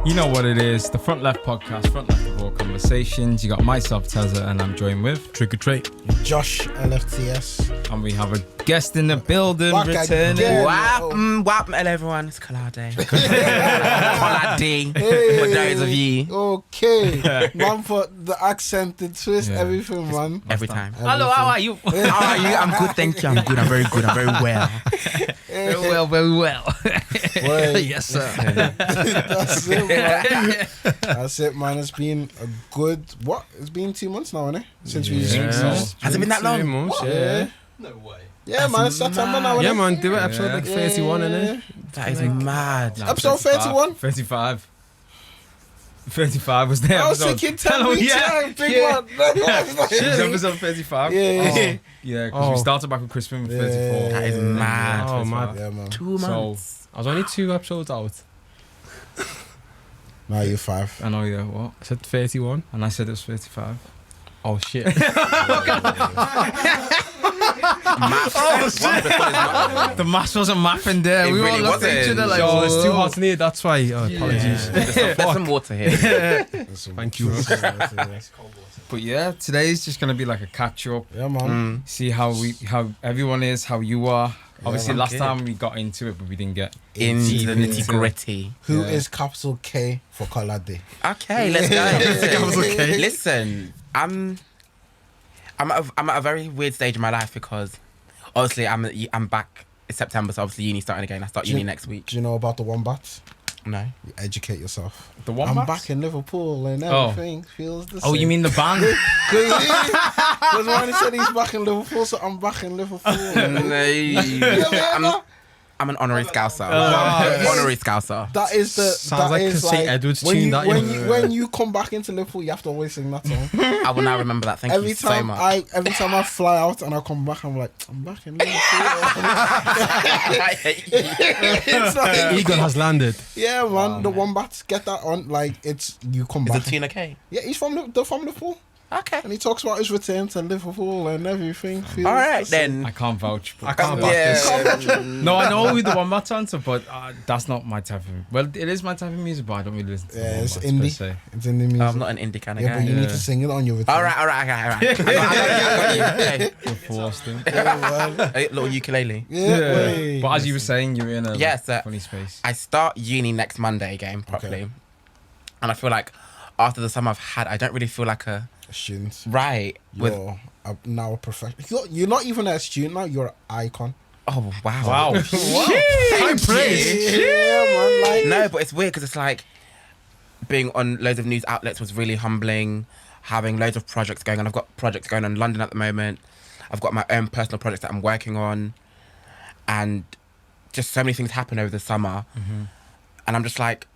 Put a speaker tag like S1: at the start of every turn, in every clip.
S1: You know what it is, the Front Left podcast, Front Left of all conversations. You got myself, Tezza, and I'm joined with
S2: Trick or Treat,
S3: Josh, LFTS.
S1: and we have a guest in the building
S3: Back
S1: returning.
S3: again.
S4: Welcome, hello everyone. It's Kolade. Kolade. For those of you.
S3: Okay. Man, for the accent, the twist, everything, man.
S4: Every time.
S1: Hello, how are you?
S4: How are you? I'm good, thank you. I'm good. I'm very good. I'm very well.
S1: Very well, very well.
S3: Wait.
S1: Yes, sir.
S3: That's it, man. That's it, man. It's been a good, what? It's been 2 months now, innit? Since we've seen
S4: Has it been that long?
S2: 2 months,
S3: Yeah.
S2: No way.
S3: Yeah, man. It's September now, innit?
S2: Yeah, man, do it. Episode like 31, innit?
S4: That is mad.
S3: Episode 31?
S1: 35. 35 was there.
S3: I was thinking 10 weeks, yeah, big one.
S1: Episode 35.
S3: Yeah.
S1: Yeah, because we started back with Crispin with 34.
S4: That is mad.
S2: Oh, mad.
S3: Yeah, man.
S4: 2 months.
S2: I was only 2 episodes out.
S3: Now you're 5.
S1: I know, yeah, what?
S2: I said 31.
S1: And I said it was 35.
S2: Oh, shit.
S1: The maths wasn't mathing there.
S4: It
S1: We
S4: really
S1: all looked at each
S4: wasn't.
S1: other like,
S2: So
S1: oh,
S2: it's too hot in here, that's why. Apologies.
S4: There's some water here.
S2: Thank you.
S1: But yeah, today's just gonna be like a catch up.
S3: Yeah, man.
S1: See how everyone is, how you are. Obviously,
S3: man.
S1: last time we got into it, but we didn't get
S4: Into the
S1: into
S4: nitty gritty.
S3: Who
S1: Yeah.
S3: is capital K for Kolade?
S4: Okay, let's go.
S2: okay.
S4: Listen, I'm at a very weird stage in my life because obviously I'm back in September, so obviously uni starting again. I start uni next week.
S3: Do you know about the Wombats?
S4: No.
S3: You educate yourself.
S1: the
S3: I'm
S1: Wombats.
S3: back in Liverpool and everything feels the same.
S1: Oh, you mean the band?
S3: Because when he said he's back in Liverpool, so I'm back in Liverpool.
S4: I'm an honorary Scouser.
S3: Oh.
S4: Honorary Scouser.
S3: That is the.
S2: Sounds
S3: that
S2: like
S3: is
S2: a St. Edward's
S3: when
S2: tune,
S3: you,
S2: that,
S3: when
S2: you know.
S3: you when you come back into Liverpool, you have to always sing that song.
S4: I will now remember that. Thank you so much.
S3: Every time I fly out and I come back, I'm like, I'm back in Liverpool.
S4: I hate you.
S3: It's like,
S2: Eagle has landed.
S3: yeah, man. The Wombats, get that on. Like, it's you come
S4: Is
S3: back.
S4: it Tina K?
S3: Yeah, he's from Liverpool,
S4: Okay.
S3: and he talks about his return to Liverpool and everything. Feels
S4: All right
S3: the same.
S4: then.
S1: I can't vouch. But
S2: I can't back this.
S1: No, I know who the Wombats answer, but that's not my type of. Well, it is my type of music, but I don't really listen to.
S3: Yeah,
S1: the
S3: it's
S1: Wombats per
S3: indie.
S1: se.
S3: It's indie music.
S4: I'm not an indie kind of
S3: Yeah, but
S4: guy.
S3: you need to sing it on your return.
S4: All right. I got you. Okay.
S1: You're forced in.
S4: A little ukulele.
S3: Yeah, wait.
S1: But as you were saying, you're in a
S4: Yes,
S1: funny space.
S4: I start uni next Monday again properly,
S3: Okay.
S4: and I feel like after the summer I've had, I don't really feel like a
S3: students.
S4: right with.
S3: Now a professional. You're not even a student now. You're an icon.
S4: Oh wow!
S1: Wow.
S4: High praise.
S3: Yeah, man. Like,
S4: No, but it's weird because it's like being on loads of news outlets was really humbling. Having loads of projects going on. I've got projects going on in London at the moment. I've got my own personal projects that I'm working on, and just so many things happen over the summer. And I'm just like,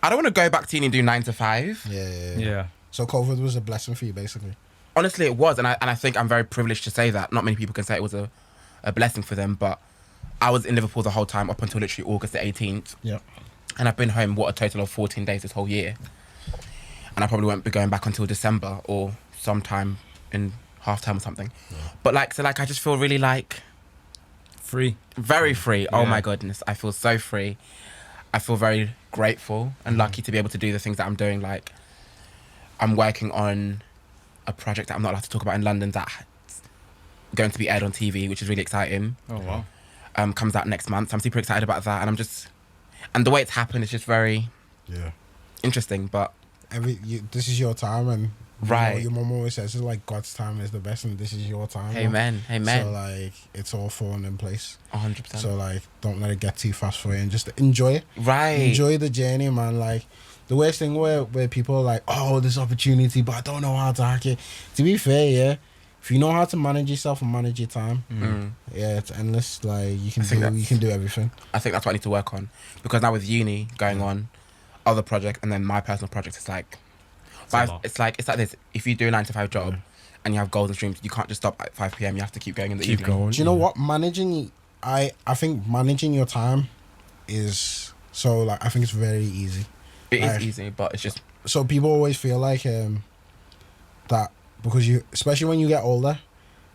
S4: I don't want to go back to uni and do 9 to 5.
S3: Yeah.
S1: Yeah.
S3: So COVID was a blessing for you, basically.
S4: Honestly, it was, and I think I'm very privileged to say that. Not many people can say it was a blessing for them, but I was in Liverpool the whole time up until literally August the 18th.
S3: Yeah.
S4: And I've been home, what, a total of 14 days this whole year. And I probably won't be going back until December or sometime in half term or something. Yeah. But I just feel really
S1: Free.
S4: very free. Oh
S1: Yeah.
S4: my goodness, I feel so free. I feel very grateful and lucky to be able to do the things that I'm doing. Like, I'm working on a project that I'm not allowed to talk about in London that's going to be aired on TV, which is really exciting.
S1: Oh wow.
S4: Comes out next month. So I'm super excited about that, and the way it's happened is just very interesting. But
S3: this is your time, and
S4: right,
S3: your mom always says it's like God's time is the best, and this is your time.
S4: Amen.
S3: So like it's all falling in place.
S4: 100%.
S3: So like don't let it get too fast for you, and just enjoy it.
S4: Right.
S3: Enjoy the journey, man. Like the worst thing where people are like, oh, this opportunity, but I don't know how to hack it. To be fair, yeah. If you know how to manage yourself and manage your time, yeah, it's endless. Like you can do everything.
S4: I think that's what I need to work on, because now with uni going on, other project and then my personal project is like, it's like this. If you do a 9 to 5 job and you have goals and dreams, you can't just stop at 5 p.m. You have to keep going in the evening.
S2: Going.
S3: Do you know what I think managing your time is so like I think it's very easy.
S4: It is easy, but it's just
S3: so people always feel like that. Because especially when you get older,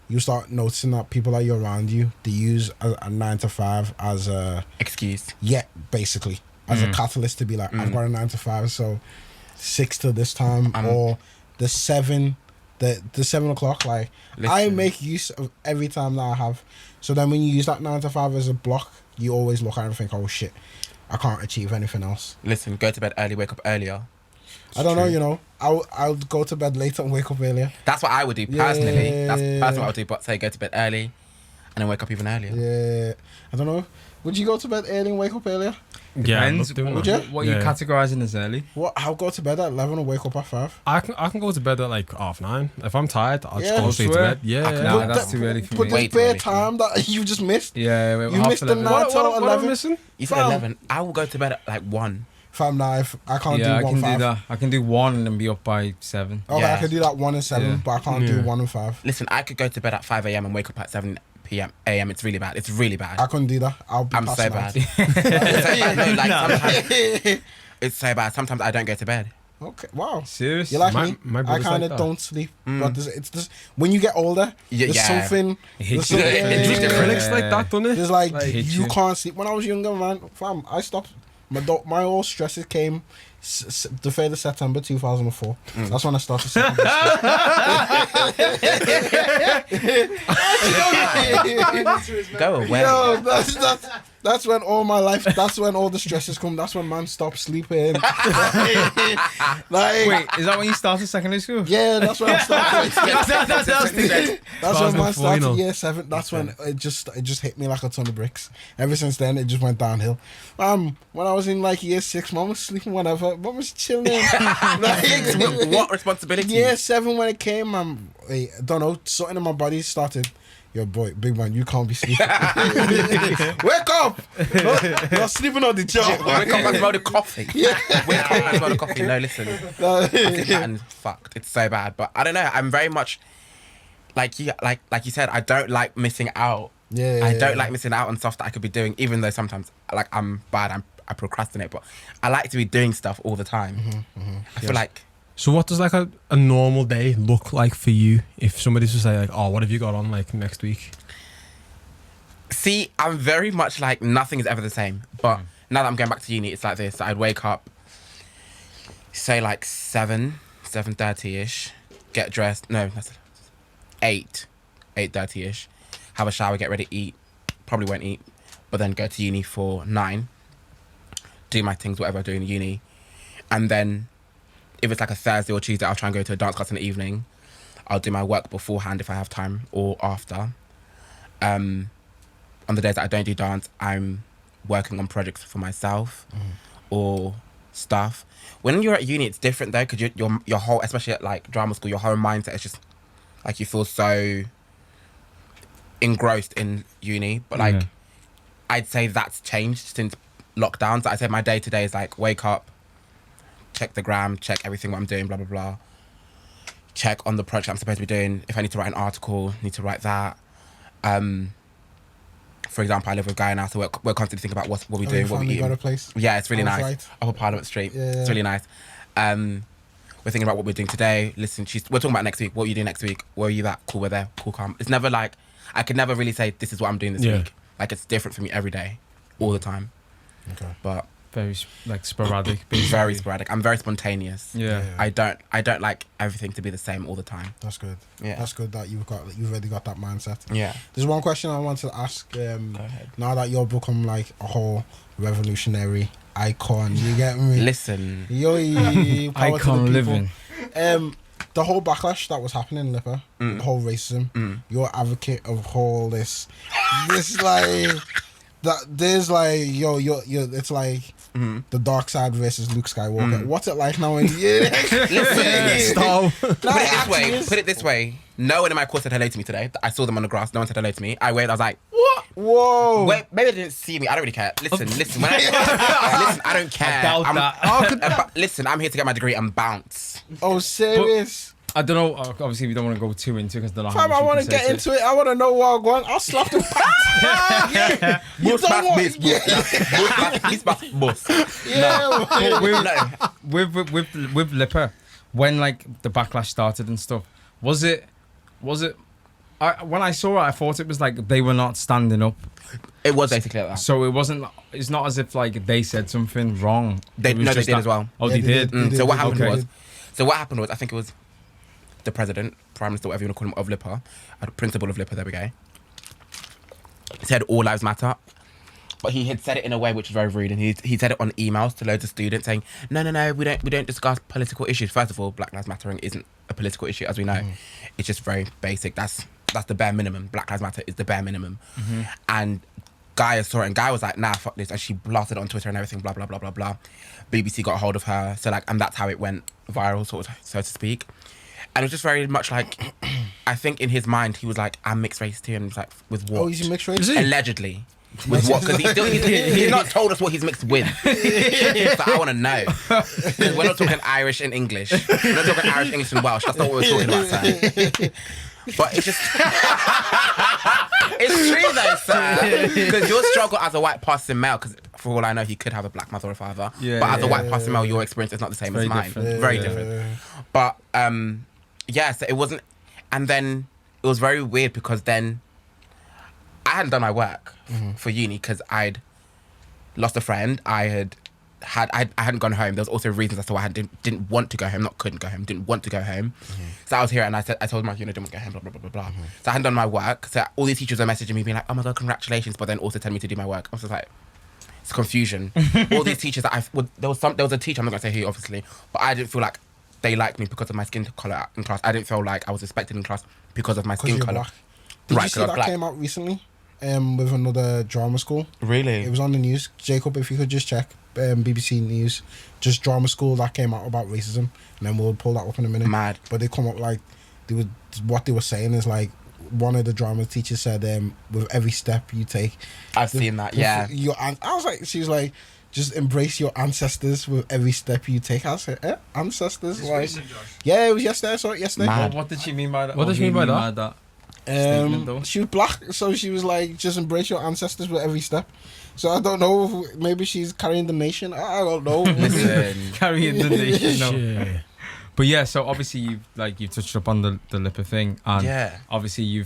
S3: you start noticing that people that you're around you, they use a 9 to 5 as a
S4: excuse.
S3: Yeah, basically. as a catalyst to be like, I've got a 9 to 5, so 6 to this time, or the 7 o'clock. Like, I
S4: Listen.
S3: make use of every time that I have. So then when you use that 9 to 5 as a block, you always look at it and think, oh shit, I can't achieve anything else.
S4: Listen, go to bed early, wake up earlier.
S3: I don't know, you know, I'll go to bed later and wake up earlier.
S4: That's what I would do personally.
S3: Yeah.
S4: That's personally what I would do. But say go to bed early and then wake up even earlier.
S3: Yeah, I don't know. Would you go to bed early and wake up earlier?
S2: Yeah, I
S1: Depends.
S2: love doing
S3: Would
S2: that.
S3: you?
S1: What are you
S2: Yeah.
S1: categorizing as early?
S3: What? I'll go to bed at 11 and wake up at 5.
S2: I can go to bed at like 9:30. If I'm tired, I'll just
S3: Yeah.
S2: go straight to
S1: Swear.
S2: bed. Yeah, yeah.
S1: Nah, that's too early for
S3: But
S1: me.
S3: the
S4: Way too
S3: bare
S4: early for me.
S3: time that you just missed.
S1: Yeah,
S3: You missed the
S1: 11.
S3: night.
S2: What,
S3: Till
S2: what am I
S3: 11?
S2: missing?
S4: You said
S3: Fam.
S4: 11. I will go to bed at like 1.
S3: Fam, nah, I can't
S1: Yeah, I
S3: do 1
S1: can
S3: 5.
S1: do that. I can do 1 and then be up by 7.
S3: Okay,
S4: Yeah.
S3: I can do that 1 and 7,
S1: Yeah.
S3: but I can't do
S2: Yeah.
S3: 1 and 5.
S4: Listen, I could go to bed at 5 a.m. and wake up at 7 a.m. It's really bad. It's really bad.
S3: I couldn't do that. I'll be
S4: I'm so
S3: passing
S4: bad.
S3: out.
S4: It's so bad. No, like, sometimes, it's so bad. Sometimes I don't go to bed.
S3: Okay, wow.
S1: Serious?
S3: You like
S2: My-
S3: me?
S2: my
S3: I
S2: brother's
S3: kind of
S2: like that.
S3: don't sleep. But it's just when you get older,
S4: Yeah,
S3: there's
S4: yeah.
S3: something.
S1: It
S3: There's
S1: hits you.
S3: something
S4: It hits you.
S2: Critics like that, don't it?
S3: There's like,
S1: hit
S3: you
S1: you.
S3: can't sleep. When I was younger, man, fam, I stopped. My all stresses came the 3rd of September 2004. That's when I started secondary school.
S4: Go away.
S3: Yo, that's when all my life. That's when all the stresses come. That's when man stops sleeping. like,
S1: Wait, is that when you started secondary school?
S3: yeah, that's when I started. That's when man
S2: 2004,
S3: started
S2: you know.
S3: year 7. That's when it just hit me like a ton of bricks. Ever since then, it just went downhill. When I was in like year 6, mom was sleeping whenever. Mom was chilling. Like,
S4: What responsibility?
S3: year 7 when it came, I don't know, something in my body started. Yo, boy, big man, you can't be sleeping. Wake up! You're sleeping on the job.
S4: Wake up and smell the coffee.
S3: Yeah.
S4: Wake up and smell the coffee. No, listen. I think that is fucked. It's so bad. But I don't know. I'm very much like you said, I don't like missing out.
S3: Yeah,
S4: I
S3: yeah,
S4: don't
S3: yeah.
S4: like missing out on stuff that I could be doing, even though sometimes like I'm bad, I procrastinate, but I like to be doing stuff all the time. I feel like
S2: So what does like a normal day look like for you if somebody's to say like, oh, what have you got on like next week?
S4: see, I'm very much like nothing is ever the same. But now that I'm going back to uni, it's like this. I'd wake up, say like 7:30ish, get dressed. No, that's 8:30ish. Have a shower, get ready, eat. Probably won't eat, but then go to uni for 9. Do my things, whatever I do in uni, and then if it's like a Thursday or Tuesday, I'll try and go to a dance class in the evening. I'll do my work beforehand if I have time or after. On the days that I don't do dance, I'm working on projects for myself or stuff. When you're at uni, it's different though, because your whole, especially at like drama school, your whole mindset is just like you feel so engrossed in uni. But like,
S1: Yeah.
S4: I'd say that's changed since lockdown. So I'd say my day to day is like wake up, check the gram, check everything what I'm doing, blah blah blah. Check on the project I'm supposed to be doing. If I need to write an article, need to write that. For example, I live with a guy now, so we're constantly thinking about what we
S3: Oh,
S4: doing,
S3: you
S4: what we
S3: finally
S4: eating.
S3: got a place?
S4: Yeah, it's really
S3: I was
S4: nice.
S3: right.
S4: Upper Parliament Street.
S3: Yeah.
S4: It's really nice. We're thinking about what we're doing today. Listen, we're talking about next week. What are you doing next week? Where are you at? Cool, we're there. Cool, calm. It's never like, I could never really say this is what I'm doing this
S2: Yeah.
S4: week. Like, it's different for me every day, all the time.
S3: Okay.
S4: But
S1: Very like sporadic.
S4: very sporadic. I'm very spontaneous.
S1: Yeah.
S4: I don't like everything to be the same all the time.
S3: That's good.
S4: Yeah.
S3: That's good that you've already got that mindset.
S4: Yeah.
S3: There's one question I wanted to ask.
S4: ahead.
S3: Now that you've become like a whole revolutionary icon, you get me?
S4: Listen.
S3: Yo, power to the
S1: Icon
S3: people.
S1: living.
S3: The whole backlash that was happening in Lipper, the whole racism, you're advocate of all this like that. There's like you're it's like the dark side versus Luke Skywalker. What's it like now?
S4: Listen.
S2: Stop.
S4: Put it this way. No one in my course said hello to me today. I saw them on the grass. No one said hello to me. I waved. I was like, what?
S3: Whoa!
S4: Wait, maybe they didn't see me. I don't really care. Listen. When I, listen, I don't care.
S1: doubt that.
S4: Listen, I'm here to get my degree and bounce.
S3: Oh, serious?
S1: I don't know. Obviously, we don't want to go too into because the
S3: Fam, I want to get into it. I want to know what I'm going. I'll slap the yeah. You
S4: Boss
S3: don't
S4: back,
S3: want,
S4: miss, boss.
S3: yeah.
S1: With Lipper, when like the backlash started and stuff, was it when I saw it, I thought it was like they were not standing up.
S4: It was basically like that.
S1: So it wasn't. It's not as if like they said something wrong.
S4: They
S1: It was
S4: did
S1: just
S4: as well.
S1: Oh,
S3: Yeah,
S1: they did.
S4: So what happened
S1: Okay.
S4: was, I think it was the president, prime minister, whatever you want to call him, of LIPA, principal of LIPA. There we go. He said all lives matter, but he had said it in a way which was very rude, and he said it on emails to loads of students saying, no, we don't discuss political issues. First of all, Black Lives Mattering isn't a political issue, as we know. It's just very basic. That's the bare minimum. Black Lives Matter is the bare minimum. And Guy saw it, and Guy was like, nah, fuck this, and she blasted it on Twitter and everything, blah blah blah blah blah. BBC got a hold of her, so like, and that's how it went viral, sort of, so to speak. And it was just very much like, I think in his mind he was like, I'm mixed race too, and he's like, with what?
S3: Oh, is he mixed race?
S2: Is he?
S4: Allegedly. With what? Because he's not told us what he's mixed with. So I want to know. 'Cause we're not talking Irish and English. We're not talking Irish, English and Welsh. That's not what we're talking about, sir. But it's just... It's true though, sir. Because your struggle as a white passing male, because for all I know, he could have a black mother or father.
S1: Yeah,
S4: but as a
S1: yeah.
S4: white passing male, your experience is not the same as
S1: Very
S4: mine.
S1: different.
S4: Very
S1: Yeah.
S4: different. But yeah, so it wasn't... And then it was very weird because then I hadn't done my work for uni because I'd lost a friend. I hadn't gone home. There was also reasons as to why I didn't want to go home, not couldn't go home, didn't want to go home. So I was here and I told my uni I didn't want to go home, blah, blah, blah, blah, blah. So I hadn't done my work. So all these teachers were messaging me being like, oh my God, congratulations, but then also telling me to do my work. I was just like, it's confusion. All these teachers that there was a teacher, I'm not going to say who obviously, but I didn't feel like they liked me because of my skin colour in class. I didn't feel like I was respected in class because of my skin
S3: you're
S4: colour.
S3: black. Did
S4: Right,
S3: you see
S4: 'cause I was
S3: that
S4: black.
S3: came out recently with another drama school?
S4: Really?
S3: It was on the news. Jacob, if you could just check BBC News, just drama school that came out about racism, and then we'll pull that up in a minute.
S4: Mad.
S3: But they come up like, what they were saying is like, one of the drama teachers said, with every step you take.
S4: I've seen that, yeah.
S3: I was like, she was like, just embrace your ancestors with every step you take. I said, ancestors? Like, yeah, it was yesterday. I saw it yesterday.
S4: Mad.
S1: What did she mean by that?
S2: What does she mean by that?
S1: Statement, though?
S3: She was black, so she was like, just embrace your ancestors with every step. So I don't know if maybe she's carrying the nation. I don't know.
S4: Listen.
S1: Carrying the nation. No.
S2: Shit.
S1: But yeah, so obviously you've touched up on the Lipper thing, and
S4: Yeah.
S1: obviously you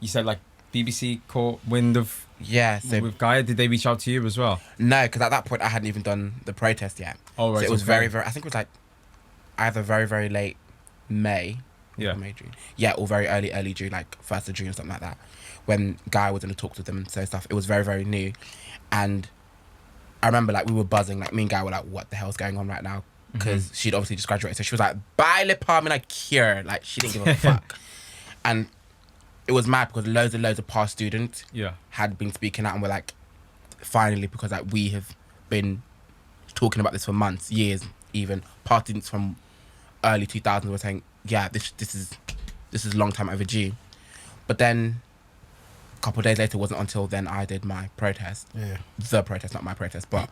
S1: said like BBC caught wind of
S4: Yeah, so
S1: with Gaia. Did they reach out to you as well?
S4: no, because at that point I hadn't even done the protest yet.
S1: Oh right,
S4: So it was
S1: okay.
S4: very, very. I think it was like either very, very late May.
S1: Yeah.
S4: May, June. Yeah, or very early June, like 1st of June or something like that. When Guy was in the talks with them and so stuff, it was very, very new, and I remember like we were buzzing. Like me and Guy were like, "What the hell's going on right now?" Because she'd obviously just graduated, so she was like, "Bye, Lipa, I'm like cure." Like she didn't give a fuck, and it was mad because loads of past students
S1: Yeah.
S4: had been speaking out and were like, finally, because like we have been talking about this for months, years, even past students from early 2000s were saying, yeah, this is long time overdue. But then a couple of days later, it wasn't until then I did my protest.
S3: Yeah.
S4: The protest, not my protest, but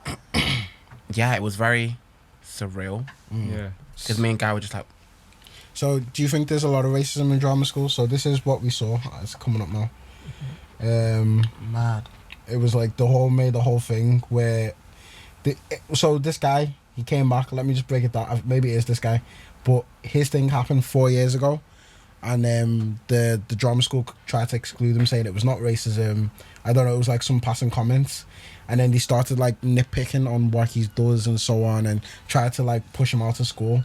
S4: yeah, it was very surreal
S1: Yeah.
S4: because me and Guy were just like,
S3: So do you think there's a lot of racism in drama school? So this is what we saw. It's coming up now.
S4: mad.
S3: It was like the whole thing where so this guy, he came back. Let me just break it down. Maybe it is this guy, but his thing happened 4 years ago, and the drama school tried to exclude him, saying it was not racism. I don't know, it was like some passing comments, and then they started like nitpicking on what he does and so on, and tried to like push him out of school.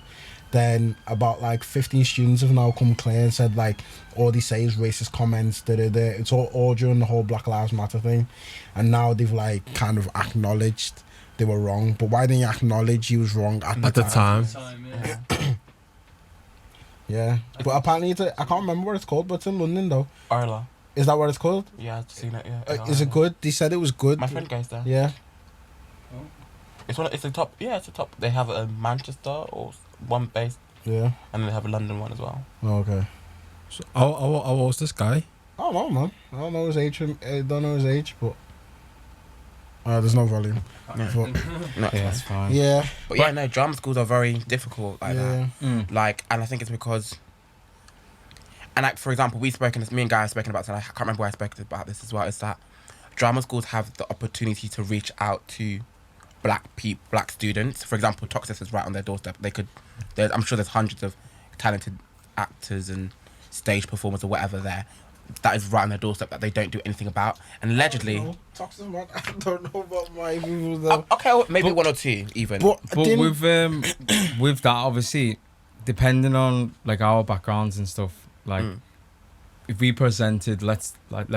S3: Then about like 15 students have now come clear and said like all they say is racist comments. It's all during the whole Black Lives Matter thing, and now they've like kind of acknowledged they were wrong. But why didn't you acknowledge he was wrong at the time? Yeah, but apparently I can't remember what it's called, but it's in London though.
S4: Arla.
S3: Is that what it's called?
S4: Yeah, I've seen it. Yeah.
S3: Is it good? They said it was good.
S4: My friend goes there.
S3: Yeah.
S4: It's the top. Yeah, it's the top. They have a Manchester or one based,
S3: Yeah.
S4: and then they have a London one as well.
S3: Oh, okay.
S2: So, how old was this guy?
S3: I don't know, man. I don't know his age, but there's no volume.
S4: Yeah.
S3: But,
S4: No,
S1: Yeah, that's fine.
S3: yeah.
S4: But yeah, no, drama schools are very difficult like
S3: Yeah.
S4: that. Like, and I think it's because, and like for example, me and Guy have spoken about, and I can't remember where I spoke about this as well. Is that drama schools have the opportunity to reach out to black students. For example, Toxis is right on their doorstep. I'm sure there's hundreds of talented actors and stage performers or whatever there. that is right on their doorstep that they don't do anything about. And allegedly,
S3: Toxic man. I don't know about my people though.
S4: okay, well, maybe one or two even.
S3: But
S1: with with that, obviously, depending on like our backgrounds and stuff, like if we presented, let's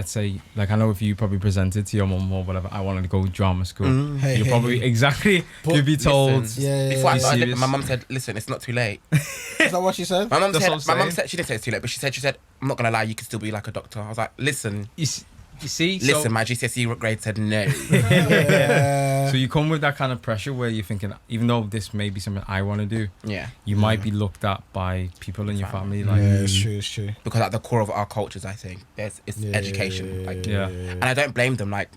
S1: say, like I know if you probably presented to your mum or whatever, I wanted to go drama school.
S3: Hey,
S1: You're
S3: hey,
S1: probably
S3: hey.
S1: exactly you'd be told.
S4: Listen,
S3: Yeah,
S4: before I
S3: yeah,
S4: started,
S1: serious.
S4: my mum said, "Listen, it's not too late."
S3: Is that what she said?
S4: My mum
S1: That's what
S4: said,
S1: I'm saying.
S4: she didn't say it's too late, but she said, "I'm not gonna lie, you could still be like a doctor." I was like, "Listen,
S1: You see,
S4: listen, my GCSE grade said no."
S3: Yeah.
S1: so you come with that kind of pressure where you're thinking, even though this may be something I want to do,
S4: Yeah,
S1: you might be looked at by people in your family. Like,
S3: Yeah, it's true, it's true.
S4: because at the core of our cultures, I think it's education. Like,
S1: Yeah.
S4: and I don't blame them. Like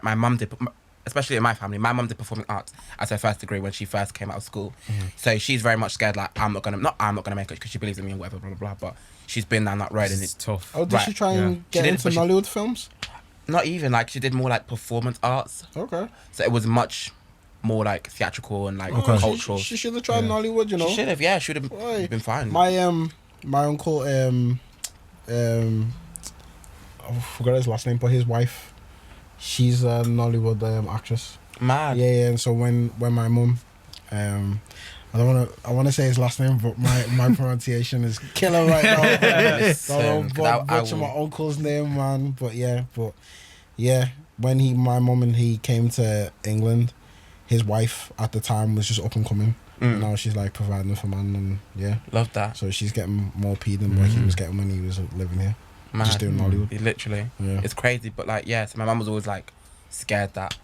S4: my mum did, especially in my family. My mum did performing arts as her first degree when she first came out of school. So she's very much scared. Like I'm not gonna make it because she believes in me and whatever, blah blah blah. But she's been down that road and
S1: it's
S4: it's
S1: tough.
S3: Oh, did
S4: Right,
S3: she try
S1: yeah.
S3: and get
S4: She did,
S3: into
S4: but she-
S3: Nollywood films?
S4: not even like she did more like performance arts.
S3: Okay.
S4: So it was much more like theatrical and like
S3: Oh,
S4: cultural.
S3: She should have tried
S1: Yeah.
S3: Nollywood, you know.
S4: She should have, yeah, should have
S3: Oi.
S4: been fine.
S3: My uncle I forgot his last name, but his wife, she's a Nollywood actress.
S4: Mad.
S3: Yeah, and so when my mum, I want to say his last name, but my pronunciation is killer right now.
S4: Listen,
S3: Don't
S4: 'cause I
S3: butcher
S4: will-
S3: my uncle's name, man. But yeah, when my mum and he came to England, his wife at the time was just up and coming. And now she's like providing for man, and yeah,
S4: Love that.
S3: so she's getting more P than what he was getting when he was living here,
S4: Mad.
S3: just doing Nollywood.
S4: Literally.
S3: Yeah.
S4: It's crazy, but like, yeah, so my mum was always like scared that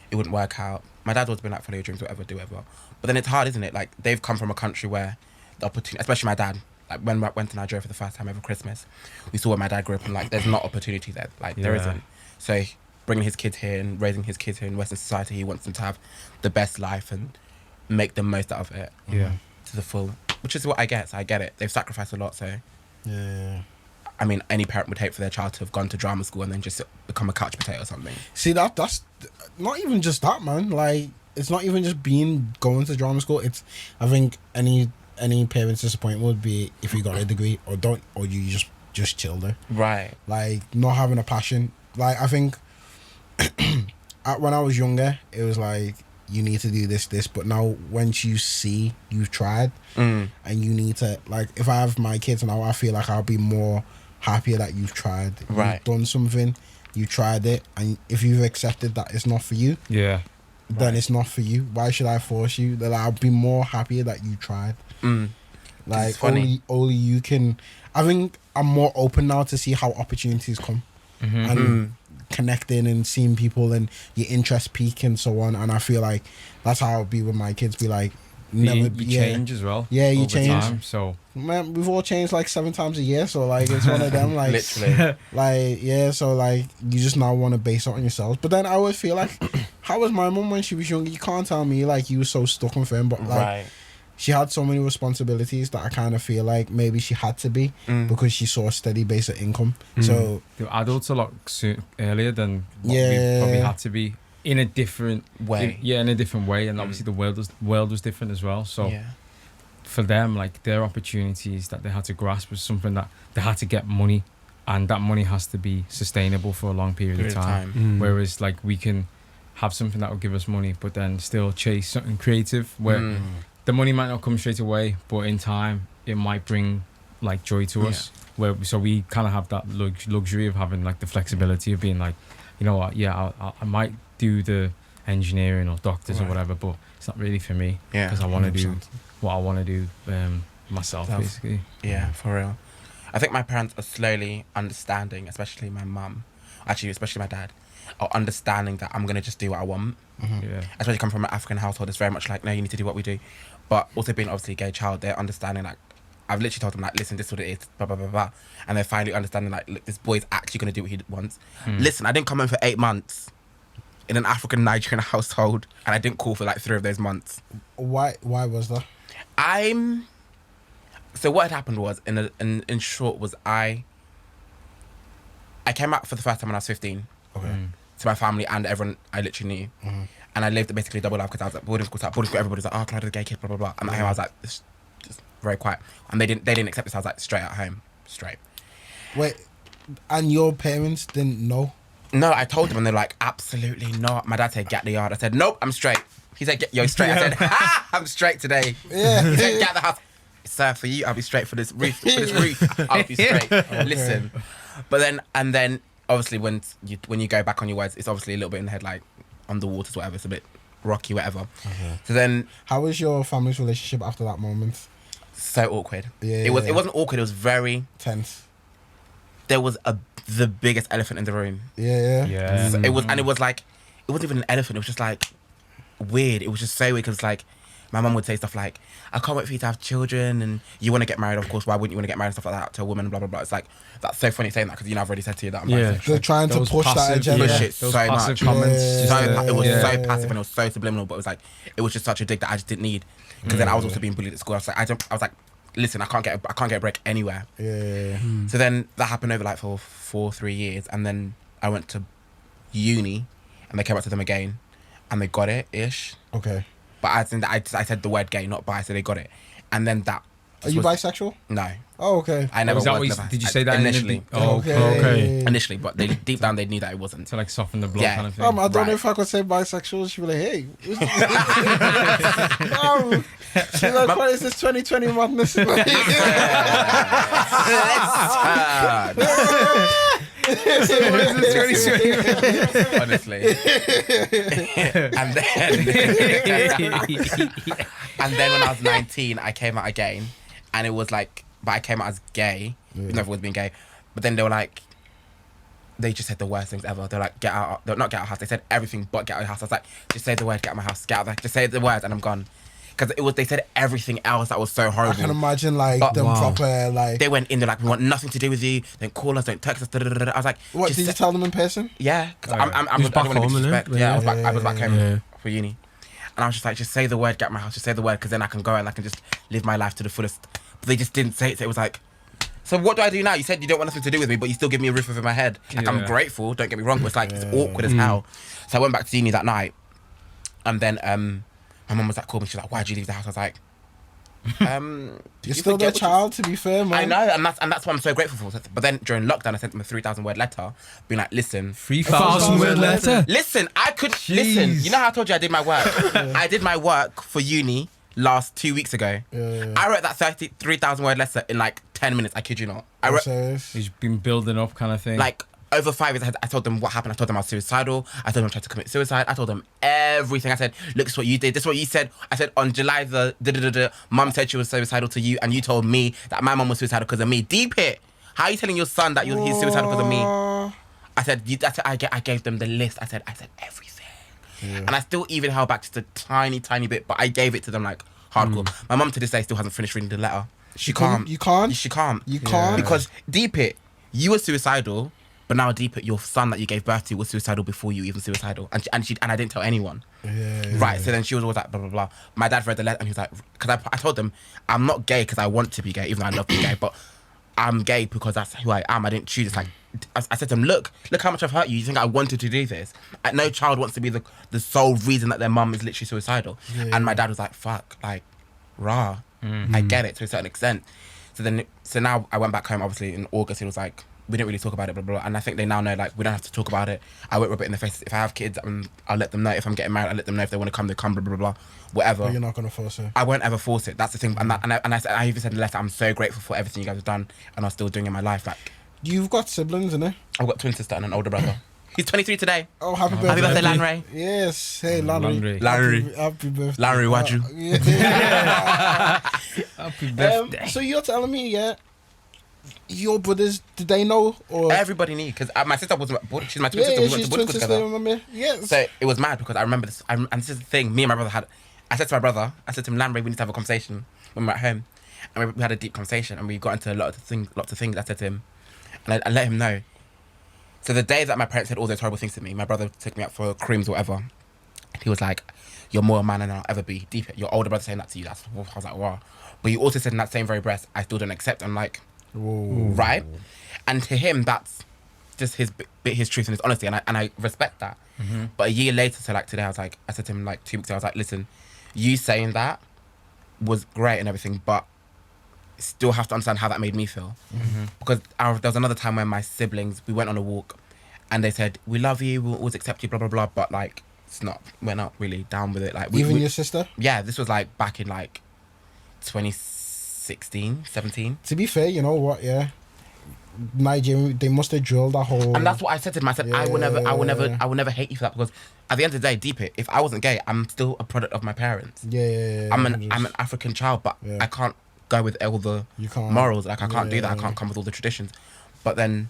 S4: it wouldn't work out. My dad's always been like, follow your dreams, whatever, do whatever. But then it's hard, isn't it? Like, they've come from a country where the opportunity, especially my dad, like when I went to Nigeria for the first time over Christmas, we saw where my dad grew up and like, there's not opportunity there. Like, there
S1: Yeah.
S4: isn't. So bringing his kids here and raising his kids here in Western society, he wants them to have the best life and make the most out of it
S1: Yeah.
S4: to the full, which is what I get. So I get it. They've sacrificed a lot, so
S3: Yeah.
S4: I mean, any parent would hate for their child to have gone to drama school and then just become a couch potato or something.
S3: See that's not even just that, man. Like it's not even just going to drama school. It's I think any parent's disappointment would be if you got a degree or you just chill there.
S4: Right.
S3: Like not having a passion. Like I think when I was younger, it was like you need to do this, but now once you see you've tried and you need to, like, if I have my kids now, I feel like I'll be more happier that you've tried.
S4: Right.
S3: You've done something, you tried it, and if you've accepted that it's not for you,
S1: Yeah.
S3: then it's not for you. Why should I force you? Then I'll be more happier that you tried. Like
S4: It's funny.
S3: only you can. I think I'm more open now to see how opportunities come and connecting and seeing people and your interest peak and so on. And I feel like that's how I'll be with my kids. Be like,
S1: You change as well.
S3: Yeah, you
S1: over
S3: change.
S1: time, so
S3: Man, we've all changed like 7 times a year, so like it's one of them. Like
S4: Literally.
S3: like yeah, so like you just now want to base it on yourselves. But then I always feel like, how was my mum when she was younger? You can't tell me like you were so stuck and firm, but like
S4: Right.
S3: she had so many responsibilities that I kind of feel like maybe she had to be because she saw a steady base of income. So
S1: the adults a lot earlier than what
S3: Yeah.
S1: we probably had to be in a different
S4: Way.
S1: in a different way, and obviously the world was different as well. So
S4: Yeah.
S1: for them, like their opportunities that they had to grasp was something that they had to get money, and that money has to be sustainable for a long period of time. Whereas like we can have something that will give us money, but then still chase something creative where the money might not come straight away, but in time it might bring like joy to us. So we kind of have that luxury of having like the flexibility of being like, you know what, yeah, I might do the engineering or doctors or
S4: Right.
S1: whatever, but it's not really for me
S4: Yeah.
S1: because I want to do
S3: 100%.
S1: what I want to do myself,
S4: Self.
S1: basically.
S4: Yeah, for real. I think my parents are slowly understanding, especially my mum, actually, especially my dad, are understanding that I'm going to just do what I want.
S1: Yeah.
S4: Especially come from an African household, it's very much like, no, you need to do what we do. But also being obviously a gay child, they're understanding, like, I've literally told them, like, listen, this is what it is, blah, blah, blah, blah. And they're finally understanding, like, look, this boy's actually going to do what he wants. Listen, I didn't come in for 8 months in an African Nigerian household, and I didn't call for, like, 3 of those months.
S3: why was that?
S4: So what had happened was, in short, was I came out for the first time when I was 15.
S3: Okay.
S4: To my family and everyone I literally knew. And I lived basically a double life because I was at boarding school. So at boarding school, everybody was like, oh, Kolade, the gay kid, blah, blah, blah. And at home, I was like, just very quiet. And they didn't accept this. I was like, straight at home. Straight.
S3: Wait, And your parents didn't know?
S4: No, I told them and they're like, absolutely not. My dad said, get the yard. I said, nope, I'm straight. He said, yo, straight. I said, ha, I'm straight today.
S3: Yeah.
S4: He said, get the house. Sir, for you, I'll be straight for this roof. I'll be straight. Okay. Listen. But then, obviously, when you go back on your words, it's obviously a little bit in the head, like, on the waters, whatever. It's a bit rocky, whatever.
S3: Okay.
S4: So then...
S3: How was your family's relationship after that moment?
S4: So awkward.
S3: Yeah.
S4: It wasn't awkward, it was very...
S3: tense.
S4: There was the biggest elephant in the room.
S3: Yeah.
S4: So it was like, it wasn't even an elephant, it was just like, weird. It was just so weird, because like, my mum would say stuff like, I can't wait for you to have children, and you want to get married, of course, why wouldn't you want to get married and stuff like that to a woman, blah, blah, blah. It's like, that's so funny saying that, because I've already said to you that I'm bisexual.
S3: They're trying to push that agenda.
S4: Push it so much.
S1: Comments.
S4: It was so passive and it was so subliminal, but it was like, it was just such a dig that I just didn't need. Because then I was also being bullied at school. I was like, listen, I can't get a break anywhere.
S3: Yeah.
S4: So then that happened over like for 3 years, and then I went to uni, and they came up to them again, and they got it ish.
S3: Okay.
S4: But I said the word gay, not bi, so they got it, and then that.
S3: Are you bisexual?
S4: No.
S3: Oh, okay.
S4: I never.
S1: Was that what you, did you say that
S4: initially?
S3: Okay.
S4: Initially, but deep down they knew that it wasn't.
S1: To like soften the blow kind of thing.
S3: I don't know if I could say bisexual. She'd be like, hey. She's like, what is this 2020 madness?
S4: Honestly. And then when I was 19, I came out again, and it was like, but I came out as gay, even though I was being gay. But then they were like, they just said the worst things ever. They're like, get out, not get out of house. They said everything but get out of house. I was like, just say the word, get out of my house, get out there. Just say the word and I'm gone. Because they said everything else that was so horrible.
S3: I can imagine them proper like.
S4: They went in, they're like, we want nothing to do with you. Don't call us, don't text us. I was like,
S3: what did you tell them in person?
S4: Yeah, because I don't
S2: back
S4: want to
S2: home,
S4: disrespect. Yeah, I was back home
S2: Yeah.
S4: for uni, and I was just like, just say the word, get out of my house. Just say the word, because then I can go and I can just live my life to the fullest. But they just didn't say it. So it was like, so what do I do now? You said you don't want nothing to do with me, but you still give me a roof over my head. Like, I'm grateful, don't get me wrong, but it's like, it's awkward as hell. So I went back to uni that night, and then my mum was like, called me, she's like, why'd you leave the house? I was like,
S3: you're still their child, to be fair, man.
S4: I know, and that's what I'm so grateful for. But then during lockdown, I sent them a 3,000 word letter, being like, listen,
S2: 3,000 word letter.
S4: Listen, I could listen. You know how I told you I did my work? I did my work for uni last 2 weeks ago. I wrote that 3,000 word letter in like 10 minutes. I kid you not. I wrote.
S1: He's been building up, kind of thing.
S4: Like over 5 years, I told them what happened. I told them I was suicidal. I told them I tried to commit suicide. I told them everything. I said, look, this is what you did. This is what you said. I said on July mum said she was suicidal to you, and you told me that my mum was suicidal because of me. Deep it. How are you telling your son that he's suicidal because of me? I said, I gave them the list. I said everything. And I still even held back just a tiny bit, but I gave it to them like hardcore. My mum to this day still hasn't finished reading the letter. She can't.
S3: You can't?
S4: She can't.
S3: You can't?
S4: Because deep it, you were suicidal. But now deep it, your son that you gave birth to was suicidal before you even suicidal, and I didn't tell anyone. Right. So then she was always like blah blah blah. My dad read the letter and he was like, because I told them I'm not gay because I want to be gay, even though I love being gay, but I'm gay because that's who I am. I didn't choose. It's like I said to them, look how much I've hurt you. You think I wanted to do this? No child wants to be the sole reason that their mum is literally suicidal. And my dad was like, fuck, like, rah. I get it to a certain extent. So now I went back home. Obviously in August, it was like, we didn't really talk about it, blah, blah, blah. And I think they now know, like, we don't have to talk about it. I won't rub it in their face. If I have kids, I'll let them know. If I'm getting married, I'll let them know. If they want to come, they come, blah, blah, blah, whatever.
S3: But you're not going to force it.
S4: I won't ever force it. That's the thing. I even said in the letter, I'm so grateful for everything you guys have done and are still doing in my life. Like,
S3: You've got siblings, innit?
S4: I've got a twin sister and an older brother. He's 23 today.
S3: Oh, happy birthday.
S4: Happy birthday, Lanray.
S3: Yes. Hey, Lanray.
S4: Larry.
S3: Happy birthday.
S4: Larry, waju.
S1: Happy birthday.
S3: So you're telling me, your brothers, did they know? Or
S4: Everybody knew, because my sister was, she's my twin sister. We went
S3: she's
S4: to
S3: twin
S4: boarding school
S3: sister,
S4: together.
S3: remember? Yes.
S4: So it was mad because I remember this, and this is the thing, me and my brother had, I said to my brother, I said to him, Lanray, we need to have a conversation when we're at home. And we had a deep conversation and we got into lots of things I said to him. And I let him know. So the day that my parents said all those horrible things to me, my brother took me out for creams or whatever. And he was like, you're more a man than I'll ever be. Deep it. Your older brother saying that to you. I was like, wow. But you also said in that same very breath, I still don't accept. I'm like,
S3: whoa.
S4: Right? And to him, that's just his truth and his honesty. And I respect that.
S1: Mm-hmm.
S4: But a year later, so like today, I said to him like 2 weeks ago, I was like, listen, you saying that was great and everything, but still have to understand how that made me feel. Because there was another time when my siblings, we went on a walk and they said, we love you, we'll always accept you, blah, blah, blah. But like, we're not really down with it. Like,
S3: Even your sister?
S4: Yeah, this was like back in like 2016, 17.
S3: To be fair, you know what, yeah. Nigeria, they must have drilled that whole...
S4: And that's what I said to them. I said, I will never hate you for that, because at the end of the day, deep it, if I wasn't gay, I'm still a product of my parents. I'm an African child, but I can't go with all the morals. Like, I can't do that. I can't come with all the traditions. But then,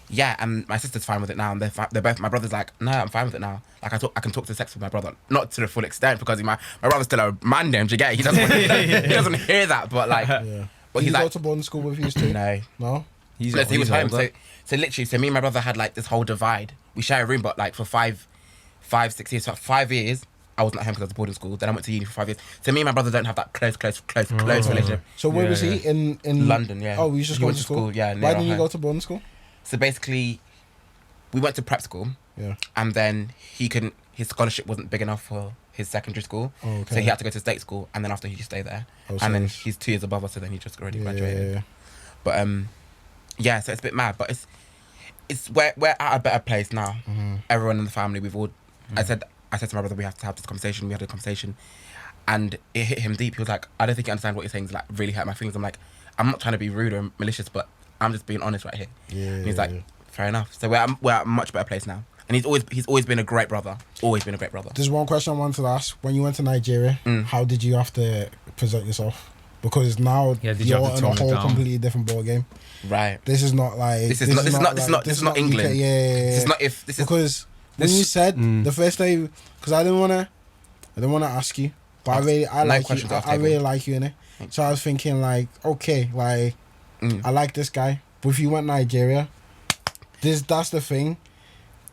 S4: yeah, and my sister's fine with it now, and they're both, my brother's like, no, I'm fine with it now. Like, I can talk to sex with my brother, not to the full extent, because my brother's still a man name, do you get it? He doesn't hear that, but like, but
S3: he's
S4: he's like,
S3: go to boarding school with you too?
S4: No. He was home. So literally, me and my brother had like this whole divide. We share a room, but like for 5, 6 years, for 5 years, I wasn't at home because I was at boarding school. Then I went to uni for 5 years. So me and my brother don't have that close relationship.
S3: So where was he? In
S4: London, yeah.
S3: Oh, we just went to school?
S4: Yeah.
S3: Why didn't you go to boarding school?
S4: So basically, we went to prep school.
S3: Yeah.
S4: And then his scholarship wasn't big enough for his secondary school. Oh, okay. So he had to go to state school, and then after he just stayed there. And then he's 2 years above us, so then he just already graduated.
S3: Yeah.
S4: But yeah, so it's a bit mad, but it's we're at a better place now. Everyone in the family, we've all. I said to my brother, we have to have this conversation. We had a conversation, and it hit him deep. He was like, I don't think you understand what you're saying. It's like really hurt my feelings. I'm like, I'm not trying to be rude or malicious, but I'm just being honest right here. And he's like, fair enough. So we're at a much better place now. And he's always been a great brother. Always been a great brother.
S3: There's one question I wanted to ask. When you went to Nigeria, how did you have to present yourself? Because now you're in a whole completely different ball game.
S4: Right.
S3: This is not like
S4: this is not England.
S3: UK,
S4: This is not because
S3: when you said the first day, because I didn't wanna ask you, but I really like you in it. So I was thinking like, okay, like I like this guy, but if you went Nigeria, that's the thing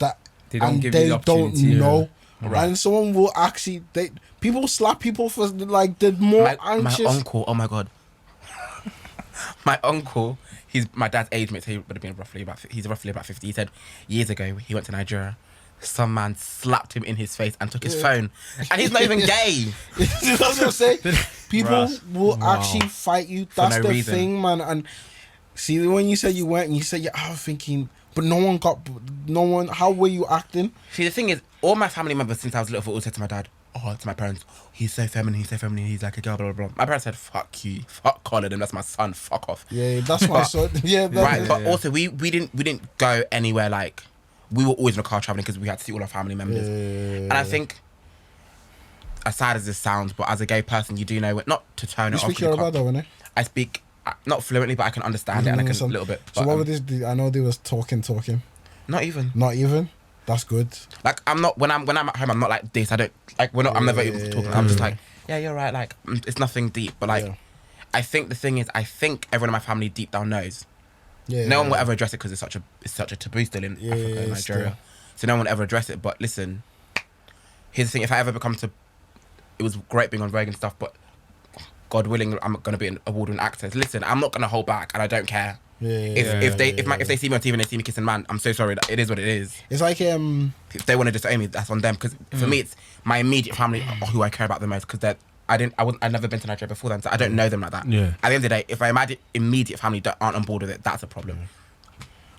S3: that
S1: they don't
S3: know. Right. And someone will actually people slap people for like the more anxious.
S4: My uncle, oh my god, my uncle, he's my dad's age mate. So he would have been roughly about 50. He said years ago he went to Nigeria. Some man slapped him in his face and took his phone, and he's not even gay.
S3: That's what I'm saying. People will actually fight you. That's the thing, man. And see, when you said you went and you said, I was thinking, but no one. How were you acting?
S4: See, the thing is, all my family members since I was little always said to my dad, to my parents, he's so feminine, he's like a girl, blah, blah, blah. My parents said, fuck you, fuck Kolade, and that's my son, fuck off.
S3: Yeah, that's my son. Yeah,
S4: right. But also, we didn't go anywhere like, we were always in a car traveling because we had to see all our family members. And I think, as sad as this sounds, but as a gay person, you do know it, not to turn it off.
S3: You speak Yoruba though, innit?
S4: I speak, not fluently, but I can understand it, and I can a little bit.
S3: So what would this do? I know they was talking.
S4: Not even.
S3: That's good.
S4: Like, I'm not, when I'm at home, I'm not like this. I don't, like, I'm never able to talk. I'm just like, yeah, you're right. Like, it's nothing deep. But like, I think the thing is, I think everyone in my family deep down knows. No one will ever address it because it's such a taboo still in Africa and Nigeria. So no one will ever address it. But listen, here's the thing: if I ever become it was great being on Vogue and stuff, but God willing, I'm going to be an award-winning actor. Listen, I'm not going to hold back, and I don't care. If they see me on TV and they see me kissing man, I'm so sorry. It is what it is.
S3: It's like
S4: if they want to disown me, that's on them. Because for me, it's my immediate family who I care about the most. Because I'd never been to Nigeria before them, so I don't know them like that. Yeah. At the end of the day, if my immediate family aren't on board with it, that's a problem.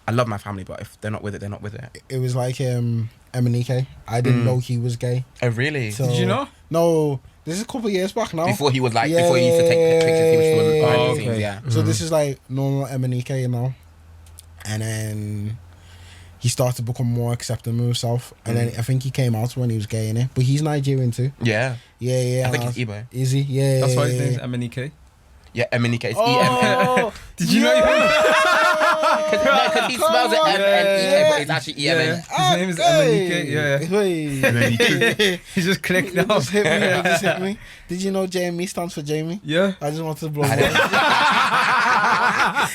S4: I love my family, but if they're not with it, they're not with it.
S3: It was like Emenike. I didn't know he was gay.
S4: Oh really?
S3: So,
S1: did you know?
S3: No, this is a couple of years back now.
S4: Before he was like, before he used to take pictures, he was yeah.
S3: So this is like normal Emenike, you know, and then he started to become more accepting of himself, and then I think he came out when he was gay in it, but he's Nigerian too.
S4: Yeah.
S3: I
S4: think he's Igbo.
S3: Is he? Yeah.
S1: That's why his name's Emenike.
S4: Yeah, Emenike. It's E-M-N.
S1: Did you know?
S4: Because he spells it M-N-E-K, but it's actually E-M-N.
S1: His name is Emenike.
S3: Yeah.
S1: He just clicked now.
S3: Just hit me. Did you know JME stands for Jamie?
S1: Yeah.
S3: I just wanted to blow up.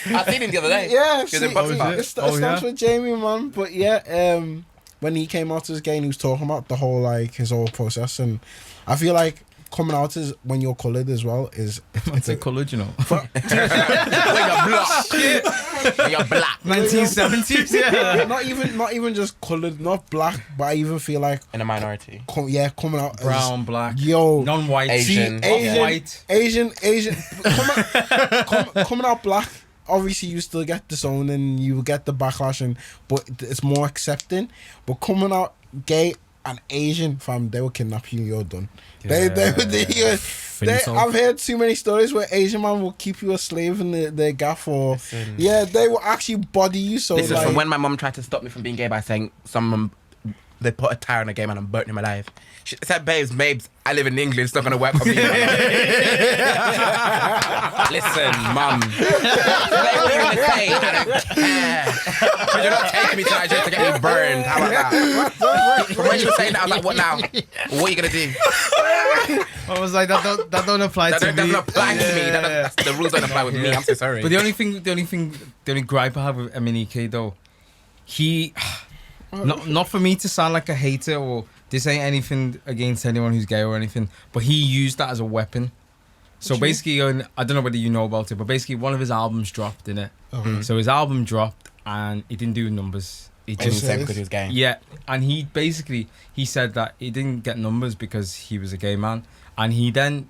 S4: I seen him the other day.
S3: Yeah, it stands for Jamie, man. But when he came out as gay and he was talking about the whole his whole process, and I feel like coming out is when you're coloured as well is
S1: It's a coloured, you know.
S4: When you're black. When you're black.
S1: 1970s, yeah.
S3: not even just coloured, not black, but I even feel like
S4: In a minority.
S3: coming out
S1: Brown, black,
S3: yo
S1: non-white,
S4: Asian.
S1: white.
S3: Asian coming out black. Obviously, you still get disowned and you get the backlash, but it's more accepting. But coming out gay and Asian, fam, they will kidnap you. You're done. I've heard too many stories where Asian man will keep you a slave in their gaff, or they will actually body you. So
S4: This is
S3: like,
S4: from when my mum tried to stop me from being gay by saying they put a tire on a gay man and burnt him alive. She said, babes, I live in England, it's not going to work for me. Listen, mum. They were going to say, I don't care. But you're not taking me to Nigeria to get me burned. How about that? From when she was saying that, I was like, what now? What are you going to do?
S1: I was like, that don't apply
S4: That
S1: to me.
S4: doesn't apply to me. The rules don't apply with me. I'm so sorry.
S1: But the only gripe I have with Eminike though, he, not for me to sound like a hater or this ain't anything against anyone who's gay or anything, but he used that as a weapon. So basically, I don't know whether you know about it, but basically one of his albums dropped, innit? So his album dropped and it didn't do numbers. It
S4: Just
S1: just
S4: the same because he was gay.
S1: Yeah, and he said that he didn't get numbers because he was a gay man, and he then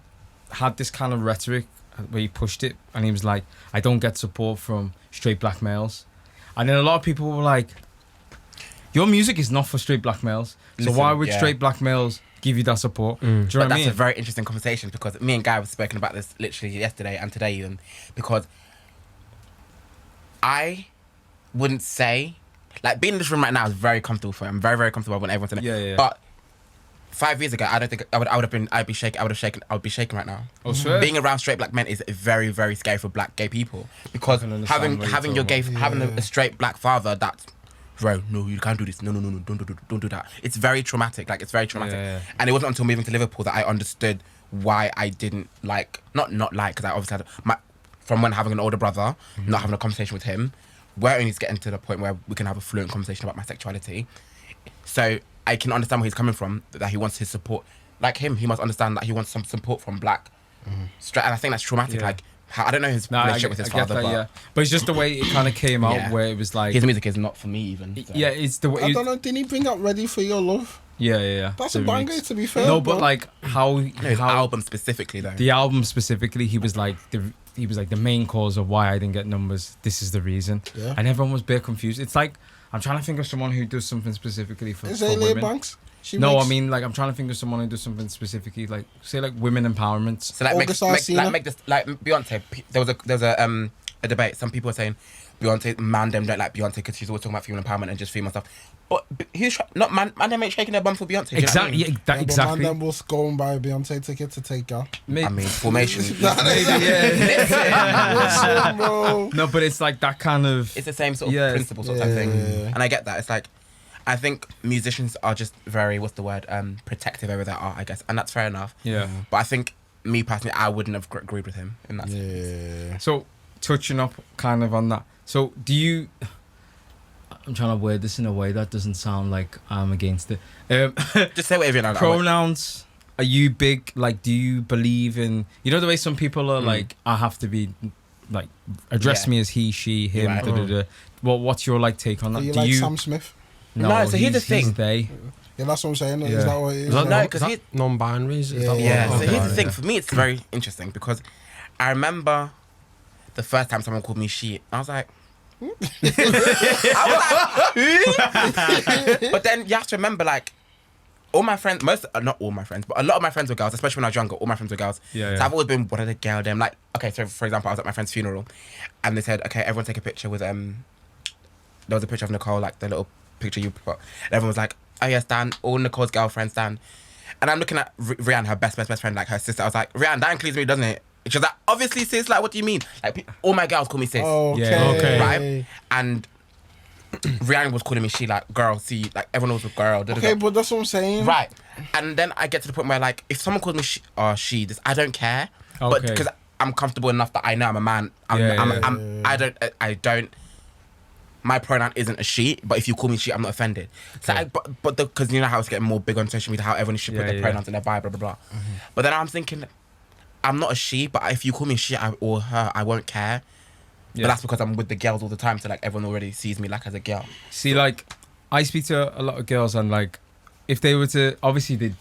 S1: had this kind of rhetoric where he pushed it, and he was like, I don't get support from straight black males. And then a lot of people were like, your music is not for straight black males, so why would straight black males give you that support? Do you know what I mean?
S4: That's a very interesting conversation, because me and Guy have spoken about this literally yesterday and today even, because I wouldn't say, like, being in this room right now is very comfortable for me. I'm very, very comfortable. I want everyone to know.
S1: Yeah.
S4: But 5 years ago, I don't think I would be shaking right now.
S1: Oh, sure.
S4: Being around straight black men is very, very scary for black gay people, because having a straight black father that's, bro, no, you can't do this. No, don't do that. It's very traumatic. Like, it's very traumatic.
S1: Yeah.
S4: And it wasn't until moving to Liverpool that I understood why I didn't like, not like, because I obviously had from when having an older brother, not having a conversation with him, we're only getting to the point where we can have a fluent conversation about my sexuality. So I can understand where he's coming from, that he wants his support. Like him, he must understand that he wants some support from black. Straight, and I think that's traumatic.
S1: Yeah.
S4: Like, I don't know his relationship with his father,
S1: but it's just the way it kind of came out, where it was like,
S4: his music is not for me even. So.
S1: Yeah, it's the way.
S3: I don't know. Didn't he bring out "Ready for Your Love"?
S1: Yeah.
S3: That's a banger, to be fair.
S1: No, but like
S4: His album specifically though.
S1: The album specifically, he was like the main cause of why I didn't get numbers. This is the reason.
S3: Yeah.
S1: And everyone was a bit confused. It's like, I'm trying to think of someone who does something specifically for
S3: Is it
S1: women.
S3: Banks?
S1: I mean, like, I'm trying to think of someone who does something specifically, like, say, like, women empowerment.
S4: So like make this like Beyonce. There was a debate. Some people are saying Beyonce, man them don't like Beyonce because she's always talking about female empowerment and just female stuff. But not man them ain't shaking their bum for Beyonce.
S1: Exactly.
S4: You know what I mean?
S1: Exactly.
S3: Man them will go and buy a Beyonce ticket to take girl.
S4: I mean, formation.
S3: Listen, bro.
S1: No, but it's like that kind of.
S4: It's the same sort of principle sort of thing, and I get that. It's like, I think musicians are just very, protective over their art, I guess, and that's fair enough.
S1: Yeah.
S4: But I think, me personally, I wouldn't have agreed with him in that sense.
S3: Yeah.
S1: So, touching up kind of on that. So, do you? I'm trying to word this in a way that doesn't sound like I'm against it.
S4: Just say whatever you know.
S1: Pronouns. Are you big? Like, do you believe in? You know the way some people are like, I have to be, like, address me as he, she, him.
S4: Right.
S1: Da, da, da. Well, what's your like take on that?
S3: Do you
S1: do
S3: like
S1: you?
S3: Sam Smith?
S4: No, so here's the thing.
S1: He's they.
S3: Yeah, that's what I'm saying.
S1: Yeah.
S3: Is that what it is?
S4: No, because
S2: he non-binaries.
S3: Yeah.
S4: So here's the thing. For me, it's very interesting because I remember the first time someone called me she. I was like, who? But then you have to remember, like, all my friends, not all my friends, but a lot of my friends were girls, especially when I was younger. All my friends were girls.
S1: Yeah.
S4: So I've always been one of the girl them. Like, okay, so for example, I was at my friend's funeral, and they said, okay, everyone take a picture with There was a picture of Nicole, like the little picture you put, and everyone was like, oh yeah, Stan, all Nicole's girlfriends, Stan. And I'm looking at Rihanna, her best friend, like her sister. I was like, Rihanna, that includes me, doesn't it? She was like, obviously, sis. Like, what do you mean? Like, all my girls call me sis.
S3: Okay.
S4: Right? And Rihanna was calling me she, like, girl, see, like, everyone was a girl.
S3: Okay, but that's what I'm saying.
S4: Right. And then I get to the point where, like, if someone calls me she, this, I don't care. But because I'm comfortable enough that I know I'm a man. I don't my pronoun isn't a she, but if you call me she, I'm not offended. So, because you know how it's getting more big on social media, how everyone should put their pronouns in their bio, blah, blah, blah. But then I'm thinking, I'm not a she, but if you call me she or her, I won't care. But that's because I'm with the girls all the time, so like everyone already sees me like as a girl.
S1: See, like, I speak to a lot of girls, and like, if they were to, obviously, they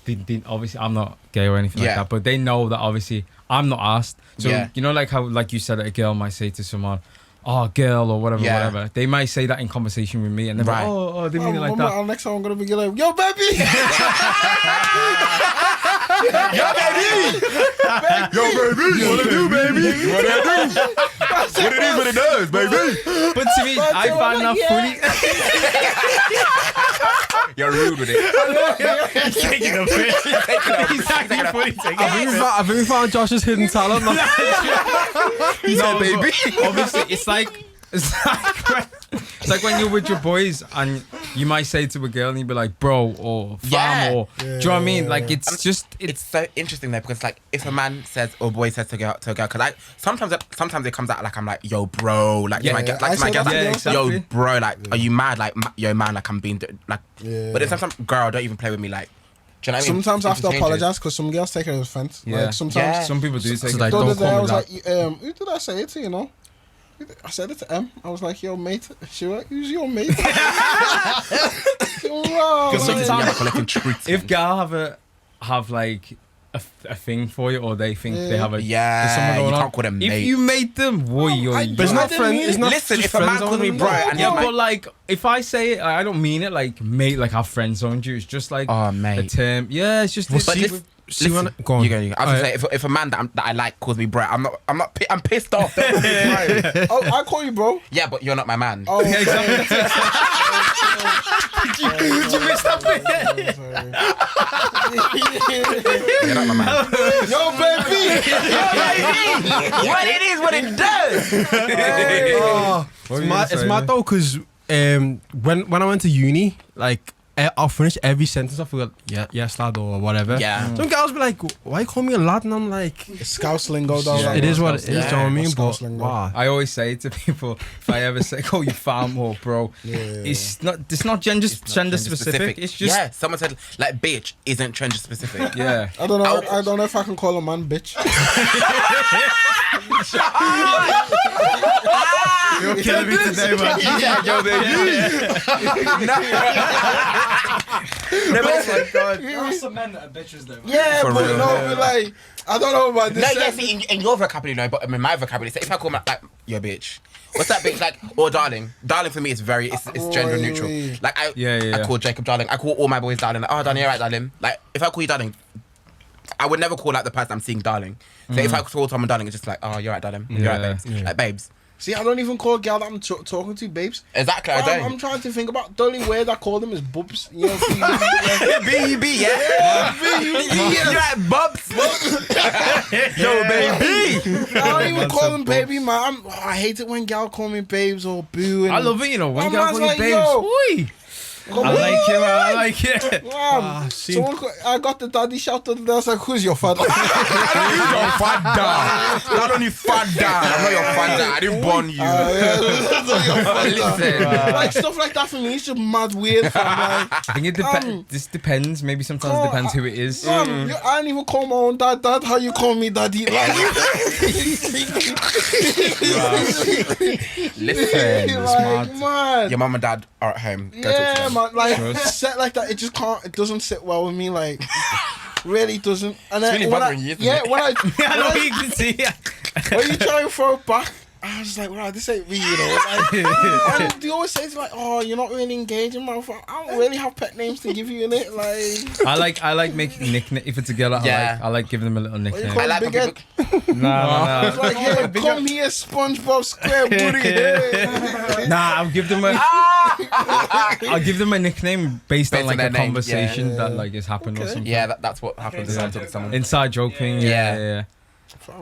S1: obviously, I'm not gay or anything like that, but they know that obviously I'm not asked. So, you know, like how, like you said, a girl might say to someone, oh, girl, or whatever. They might say that in conversation with me, and they're like, oh, they mean it like that.
S3: Next time I'm going to be like, yo, baby!
S4: Yo, baby!
S2: Yo, baby! What it do, baby? What it do? What it is, what it does, baby!
S1: But to me, I find that funny.
S4: You're rude with it.
S1: He's taking a piss. He's actually funny taking
S2: I think we found Josh's hidden talent.
S1: He said, baby. Obviously, it's like when you're with your boys and you might say to a girl and you'd be like, bro, or fam, or do you know what I mean? Like, it's
S4: so interesting though, because like if a man says or boy says to a girl, because sometimes it comes out like I'm like, yo, bro, like to my girl,
S1: exactly.
S4: yo, bro, like, are you mad? Like, yo, man, like I'm being like, but then sometimes, girl, don't even play with me, like. Do you know what I mean?
S3: Sometimes I have to apologize because some girls take it as offense.
S1: Yeah.
S3: Like sometimes
S1: some people do take it.
S2: Like,
S3: the other
S2: don't
S3: day I
S2: call me
S3: was
S2: that.
S3: like, who did I say it to, you know? I said it to M. I was like, yo, mate. She was like, who's your mate? Wow.
S1: Because sometimes
S4: collecting truth.
S1: if girl have like a thing for you, or they think they have a there's
S4: you
S1: someone going
S4: can't
S1: on,
S4: call them
S1: if
S4: mate.
S1: you made them,
S2: But it's not friends. It's not.
S4: Listen,
S2: just
S4: if a man
S2: friends
S4: calls me
S2: only.
S4: bro, and
S1: yeah,
S4: you're
S1: but like if I say it, I don't mean it like mate, like our friends zoned you. It's just like
S4: oh
S1: the
S4: mate,
S1: term. Yeah, it's just.
S4: but
S1: this-
S4: listen,
S2: go on.
S4: You go. I was gonna say if a man that I like calls me bro, I'm pissed off. Don't call me bro.
S3: Oh, I call you bro.
S4: Yeah, but you're not my man.
S3: Oh,
S1: yeah, exactly. Did you miss that bit?
S4: You're not my man.
S3: Yo, baby.
S4: What it is, what it does.
S2: It's mad though, because when I went to uni, like I'll finish every sentence off with yes lad or whatever.
S4: Yeah.
S2: Some girls be like, why you call me a lad? And I'm like,
S3: It's Scouse lingo, though.
S2: it is what it is. Do you know what I mean?
S3: Scouse
S2: But
S3: lingo.
S2: wow.
S1: I always say to people, if I ever say, "Oh, you fam" or "bro," it's not gender specific. It's just
S4: someone said like bitch isn't gender specific.
S1: yeah.
S3: I don't know if I can call a man bitch.
S1: You're killing me today, man.
S4: Yo, baby. No, but listen,
S5: There are some men that are bitches though.
S3: Yeah,
S4: For
S3: but
S4: real.
S3: no, but like, I don't know about this.
S4: no, yeah, see, in your vocabulary, no, but in my vocabulary, say if I call my like, yo, bitch. What's that bitch like? Or darling. Darling for me is it's gender neutral. Like I call Jacob darling. I call all my boys darling. Like, oh, darling, you're right, darling. Like if I call you darling, I would never call like the person I'm seeing darling. So if I call someone darling, it's just like, oh, you're right, darling. You're right, babes. Like babes.
S3: See, I don't even call a girl that I'm talking to babes.
S4: Exactly, I
S3: Well,
S4: don't.
S3: I'm trying to think about the only word I call them is bubs. You know,
S4: B-U-B, yeah? You're right, bubs. Yo, baby.
S3: I don't even call them baby, man. I hate it when gal call me babes or boo. And
S1: I love it, you know, when
S3: My
S1: girls
S3: man's
S1: call you
S3: like,
S1: babes.
S3: yo.
S1: Oi. I like it, man. I like it.
S3: I got the daddy shout to the dance like, who's your father?
S4: Your father. Not only father. I'm not your father. I didn't born you. Listen.
S3: Like stuff like that for me, it's just mad weird. Fam. Like,
S1: I think it this depends. Maybe sometimes it depends who it is.
S3: I don't even call my own dad. How you call me daddy? Like,
S4: Listen.
S3: like man.
S4: Your mum and dad are at home. Go talk to
S3: Yeah,
S4: them.
S3: man. Like set like that, it just can't. It doesn't sit well with me. Like, really doesn't. And then
S4: really
S3: when
S4: bothering you, isn't
S3: yeah,
S4: it?
S3: when I
S1: I know you can see it.
S3: when you try and throw it back, I was like, wow, this ain't me, you know. Like, and they always say it's like, oh, you're not really engaging, man. I don't really have pet names to give you in it. Like,
S1: I like making nickname. If it's a girl, I like giving them a little
S3: what you
S1: nickname.
S3: call
S4: I like
S3: big
S4: when
S3: head?
S4: people...
S1: Nah.
S3: It's like, hey, come here, SpongeBob SquareBooty. Hey.
S1: Nah, I'll give them a nickname based on
S4: Based on
S1: like
S4: their
S1: a
S4: name,
S1: conversation that like has happened or something.
S4: Yeah, that's what happens when I'm talking to someone.
S1: Inside joke thing. Yeah.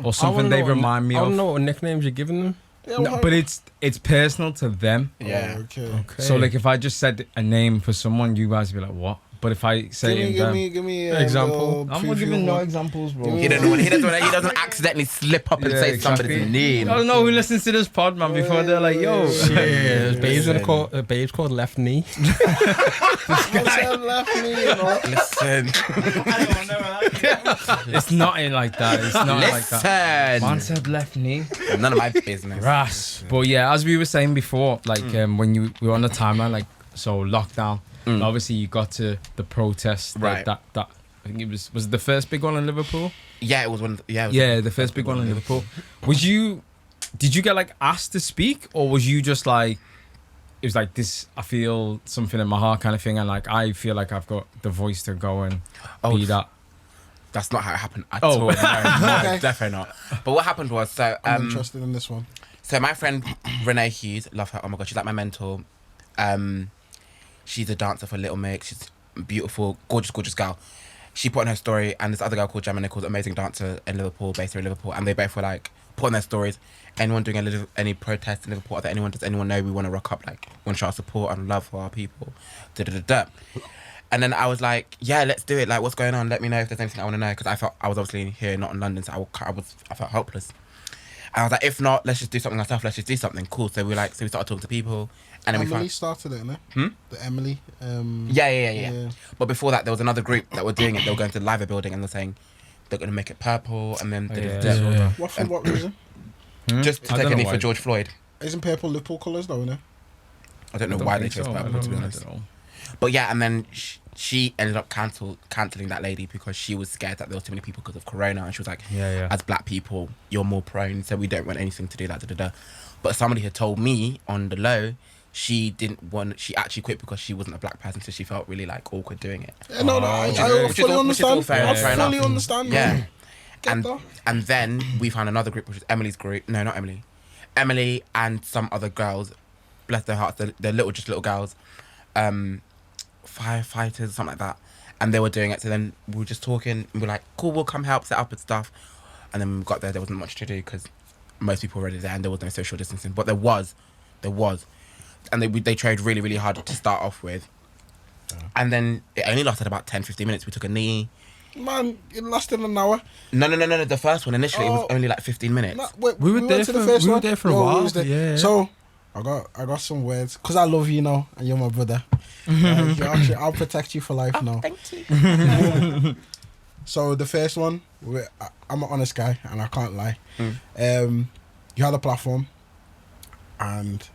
S1: Or
S2: I
S1: something
S2: wanna
S1: they
S2: know what-
S1: remind me
S2: I
S1: of.
S2: don't know what nicknames you're giving them.
S3: Yeah,
S1: No, but it's personal to them.
S4: Yeah.
S3: Okay.
S2: Okay.
S1: So like if I just said a name for someone, you guys would be like, what? But if I say
S3: give me
S2: example.
S1: I'm not giving no examples, bro.
S4: He doesn't accidentally slip up and
S1: Yeah,
S4: say
S1: exactly.
S4: somebody's name.
S1: I don't know who listens to this pod, man. Before they're like, yo,
S2: Yeah, babes called left knee.
S3: left me, you know.
S4: Listen.
S1: it's not in like that. It's not like that. Man
S4: Listen.
S1: said left knee.
S4: None of my business.
S1: Ras. But yeah, as we were saying before, like when we were on the timeline, like so lockdown. Obviously, you got to the protest.
S4: Right.
S1: That I think it was it the first big one in Liverpool?
S4: Yeah, it was one.
S1: The first big one in Liverpool. Did you get like asked to speak, or was you just like, it was like this? I feel something in my heart, kind of thing, and like I feel like I've got the voice to go and be that.
S4: That's not how it happened at all. No,
S3: Okay.
S4: definitely not. But what happened was, so
S3: I'm interested in this one.
S4: So my friend Renee Hughes, love her. Oh my god, she's like my mentor. She's a dancer for Little Mix. She's beautiful, gorgeous girl. She put on her story, and this other girl called Gemini, called amazing dancer in Liverpool, based here in Liverpool, and they both were like put on their stories. Anyone doing any protests in Liverpool? Does anyone know we want to rock up? Like, want to show our support and love for our people? And then I was like, yeah, let's do it. Like, what's going on? Let me know if there's anything I want to know, because I was obviously here, not in London, so I felt hopeless. And I was like, if not, let's just do something ourselves. Let's just do something cool. So we started talking to people, and then
S3: Emily started it, no? The Emily.
S4: Yeah. But before that, there was another group that were doing it. They were going to the Liver building, and they're saying they're going to make it purple, and then
S3: What for what reason?
S4: just to take a knee for George Floyd.
S3: Isn't purple Liverpool colours though, no?
S4: I don't know why they chose purple, to be honest. But yeah, and then she ended up cancelling that lady because she was scared that there was too many people because of Corona, and she was like, as black people, you're more prone, so we don't want anything to do that. But somebody had told me on the low, she actually quit because she wasn't a black person, so she felt really like awkward doing it.
S3: Yeah, no, I fully understand. I fully understand.
S4: Yeah. And then we found another group, which was Emily's group. No, not Emily. Emily and some other girls, bless their hearts, they're little girls, firefighters, something like that. And they were doing it. So then we were just talking, and we were like, cool, we'll come help set up and stuff. And then when we got there wasn't much to do because most people were already there and there was no social distancing. But there was. And they tried really, really hard to start off with. And then it only lasted about 10-15 minutes. We took a knee.
S3: Man, it lasted an hour.
S4: No. The first one, initially, it was only like 15 minutes.
S3: No, wait,
S2: We were there for a while. Yeah.
S3: So, I got some words. Because I love you now, and you're my brother. I'll protect you for life now.
S4: Thank you.
S3: So, the first one, I'm an honest guy, and I can't lie. You had a platform, and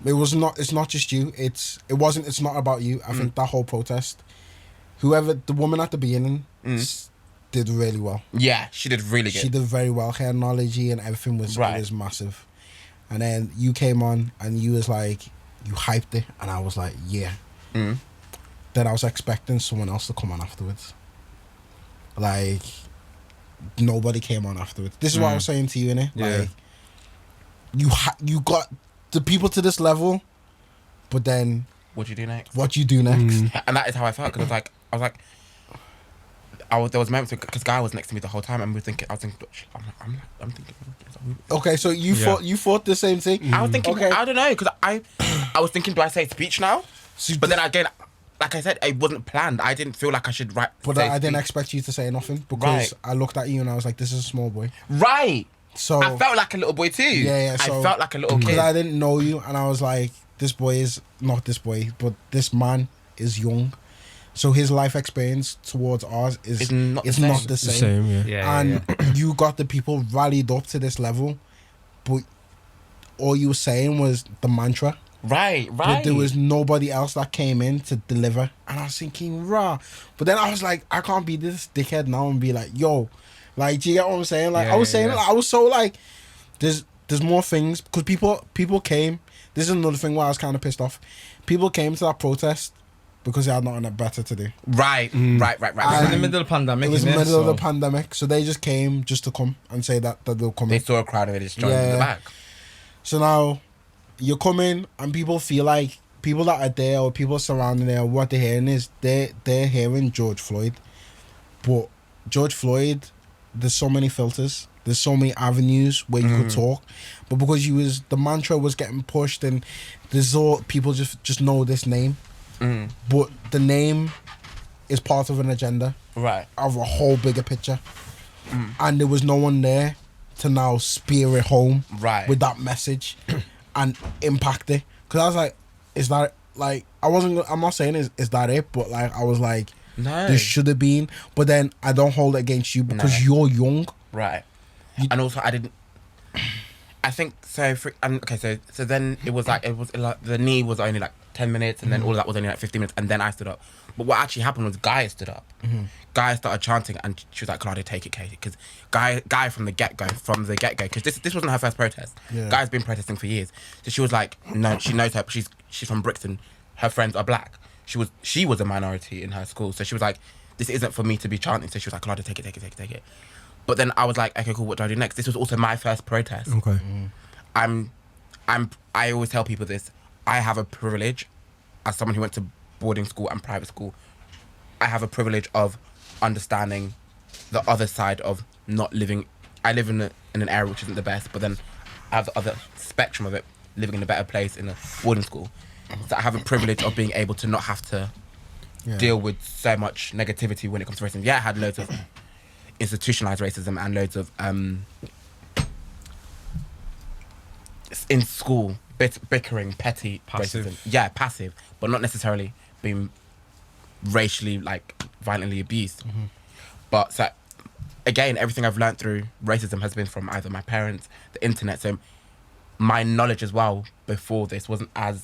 S3: it's not just you. It's not about you. I think that whole protest, the woman at the beginning did really well.
S4: Yeah, she did really good.
S3: She did very well. Her knowledge and everything was massive. And then you came on and you was like, you hyped it, and I was like, yeah. Then I was expecting someone else to come on afterwards. Like, nobody came on afterwards. This is what I was saying to you, innit?
S1: Yeah.
S3: Like, you got the people to this level, but then
S4: What do you do next? And that is how I felt, because there was moments because Guy was next to me the whole time, and I was thinking,
S3: okay, so you thought the same thing.
S4: I was thinking,
S3: okay.
S4: I don't know, because I was thinking, do I say speech now? But then again, like I said, it wasn't planned. I didn't feel like I should write.
S3: But I didn't expect you to say nothing, because I looked at you and I was like, this is a small boy.
S4: Right.
S3: So
S4: I felt like a little boy too.
S3: Yeah. So,
S4: I felt like a little kid.
S3: Because I didn't know you, and I was like, this boy is not this boy, but this man is young. So his life experience towards ours is not the same. And you got the people rallied up to this level, but all you were saying was the mantra.
S4: Right.
S3: But there was nobody else that came in to deliver. And I was thinking, rah. But then I was like, I can't be this dickhead now and be like, yo. Like, do you get what I'm saying? Like, I was saying, like, I was so like, there's more things. Because people came. This is another thing where I was kind of pissed off. People came to that protest because they had nothing better to do. Right.
S1: It was in the middle of the pandemic.
S3: It was in the middle of the pandemic. So they just came just to come and say that they'll come.
S4: They saw a crowd and they just joined in the back.
S3: So now you come in and people feel like people that are there or people surrounding there, what they're hearing is they're hearing George Floyd. But George Floyd, there's so many filters. There's so many avenues where you could talk. But because the mantra was getting pushed and there's all people just know this name. but the name is part of an agenda,
S4: Right.
S3: of a whole bigger picture, and there was no one there to now spear it home
S4: Right.
S3: with that message and impact it. Because I was like, is that like, I'm not saying is that it, but like I was like,
S4: No.
S3: there should have been. But then I don't hold it against you because you're young.
S4: Right. And also I think so. So then it was like the knee was only like 10 minutes, and then all of that was only like 15 minutes, and then I stood up. But what actually happened was Guy stood up. Guy started chanting, and she was like, "Kolade, take it, Katie," because Guy from the get go, because this wasn't her first protest.
S3: Yeah.
S4: Guy's been protesting for years, so she was like, "No, she knows her. She's from Brixton. Her friends are black. She was a minority in her school, so she was like, this isn't for me to be chanting." So she was like, "Kolade, take it." But then I was like, okay, cool, what do I do next? This was also my first protest.
S2: Okay.
S4: I always tell people this. I have a privilege as someone who went to boarding school and private school. I have a privilege of understanding the other side of not living. I live in an area which isn't the best, but then I have the other spectrum of it, living in a better place in a boarding school. So I have a privilege of being able to not have to deal with so much negativity when it comes to racism. Yeah, I had loads of institutionalized racism and loads of in school bickering, petty
S1: Passive.
S4: racism. Yeah, passive, but not necessarily being racially like violently abused. But so again, everything I've learned through racism has been from either my parents, the internet. So my knowledge as well before this wasn't as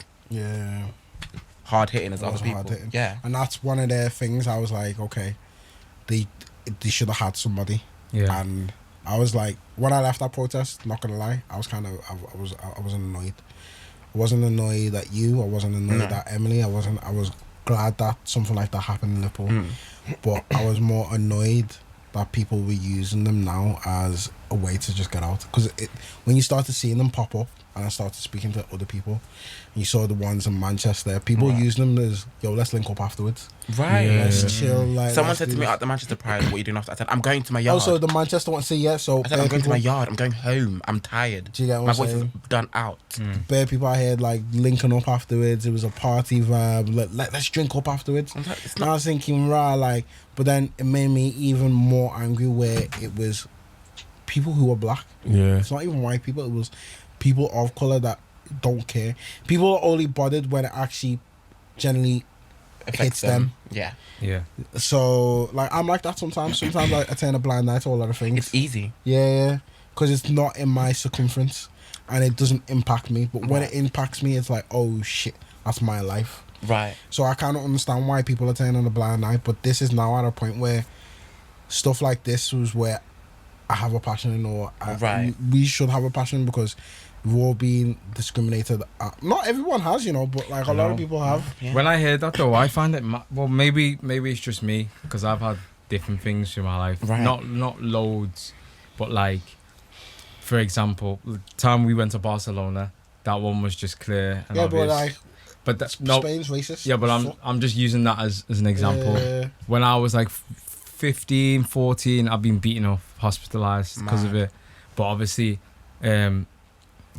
S4: hard hitting as other people.
S3: Hard-hitting.
S4: Yeah,
S3: And that's one of their things. I was like, okay, they should have had somebody.
S1: Yeah.
S3: And I was like, when I left that protest, not gonna lie, I was kind of, I was annoyed. I wasn't annoyed at you. I wasn't annoyed at Emily. I was glad that something like that happened in Liverpool. But I was more annoyed that people were using them now as a way to just get out. Because when you started seeing them pop up, and I started speaking to other people, and you saw the ones in Manchester, people using them as, yo, let's link up afterwards.
S4: right.
S3: Let's chill. Like,
S4: Someone
S3: let's
S4: said
S3: do
S4: to me
S3: this.
S4: at the Manchester Pride, "What are you doing after?" I said, "I'm going to my yard."
S3: Also, the Manchester one, so
S4: I said, "I'm going to my yard. I'm going home. I'm tired.
S3: Do you get what
S4: my
S3: I'm
S4: voice is
S3: saying?
S4: done out."
S3: Bare people I heard like linking up afterwards. It was a party vibe. Let's drink up afterwards.
S4: I'm like, it's
S3: And I
S4: not.
S3: was thinking, right, like, but then it made me even more angry where it was people who were black.
S2: Yeah.
S3: It's not even white people. It was people of color that don't care. People are only bothered when it actually generally hits them.
S4: Yeah,
S1: Yeah.
S3: So like I'm like that sometimes. Sometimes like, I turn a blind eye to a lot of things.
S4: it's easy.
S3: Yeah, because it's not in my circumference and it doesn't impact me. But when it impacts me, it's like, oh shit, that's my life.
S4: Right.
S3: So I kind of understand why people are turning a blind eye. But this is now at a point where stuff like this was where I have a passion, or we should have a passion, because we've all been discriminated at. Not everyone has, but like a lot of people have.
S4: Yeah.
S1: When I hear that though, I find it well, maybe it's just me, because I've had different things through my life.
S4: Right.
S1: Not loads, but like, for example, the time we went to Barcelona, that one was just clear and
S3: Yeah,
S1: obvious.
S3: but like
S1: But that, no,
S3: Spain's racist.
S1: yeah, but I'm just using that as an example.
S3: Yeah.
S1: When I was like 15, 14, I've been beaten up, hospitalized because of it. But obviously, do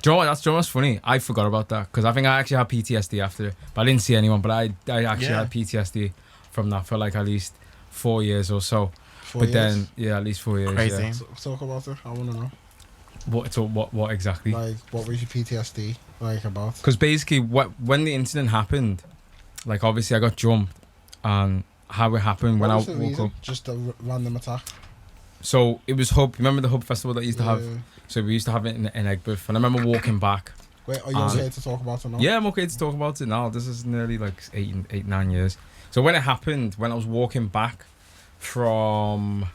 S1: you know what's funny? I forgot about that, because I think I actually had PTSD after it. But I didn't see anyone, but I actually had PTSD from that for like at least 4 years or so.
S3: 4 years?
S1: Then, yeah, at least 4 years.
S4: Crazy.
S1: Yeah.
S3: Talk about it. I want to know.
S1: What exactly?
S3: Like, what was your PTSD like about?
S1: Because basically, when the incident happened, like obviously I got jumped, and how it happened when
S3: What
S1: I
S3: was the
S1: woke
S3: reason?
S1: up.
S3: Just a random attack.
S1: So it was Hub. Remember the Hub festival that used to have?
S3: Yeah.
S1: So we used to have it in Egbert, and I remember walking back.
S3: Wait, are you okay to talk about it now?
S1: Yeah, I'm okay to talk about it now. This is nearly like 9 years. So when it happened, when I was walking back from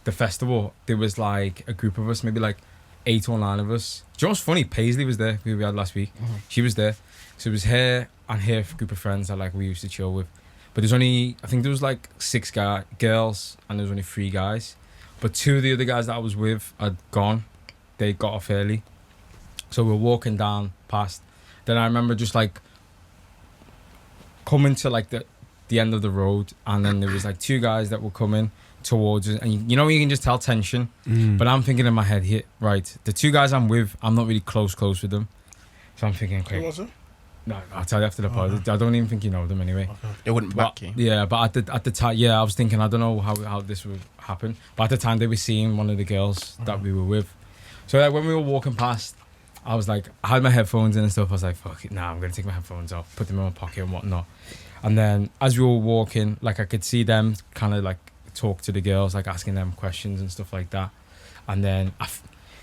S1: the festival, there was like a group of us, maybe like 8 or 9 of us. Do you know what's funny? Paisley was there, who we had last week.
S3: Mm-hmm.
S1: She was there. So it was her and her group of friends that like we used to chill with. But there's only, I think there was like 6 girls, and there was only 3 guys. But 2 of the other guys that I was with had gone. They got off early. So we were walking down past. Then I remember just like coming to like the end of the road, and then there was like 2 guys that were coming towards us, and you can just tell tension. But I'm thinking in my head, right, the 2 guys I'm with, I'm not really close with them. So I'm thinking,
S3: Who
S1: okay,
S3: was it?
S1: No, I'll tell you after the pod. I don't even think you know them anyway.
S3: Okay.
S4: They wouldn't back you.
S1: Yeah, but at the time, I was thinking, I don't know how this would happen. But at the time, they were seeing one of the girls that we were with. So like, when we were walking past, I was like, I had my headphones in and stuff. I was like, fuck it, I'm going to take my headphones off, put them in my pocket and whatnot. And then as we were walking, like I could see them kind of like talk to the girls, like asking them questions and stuff like that. And then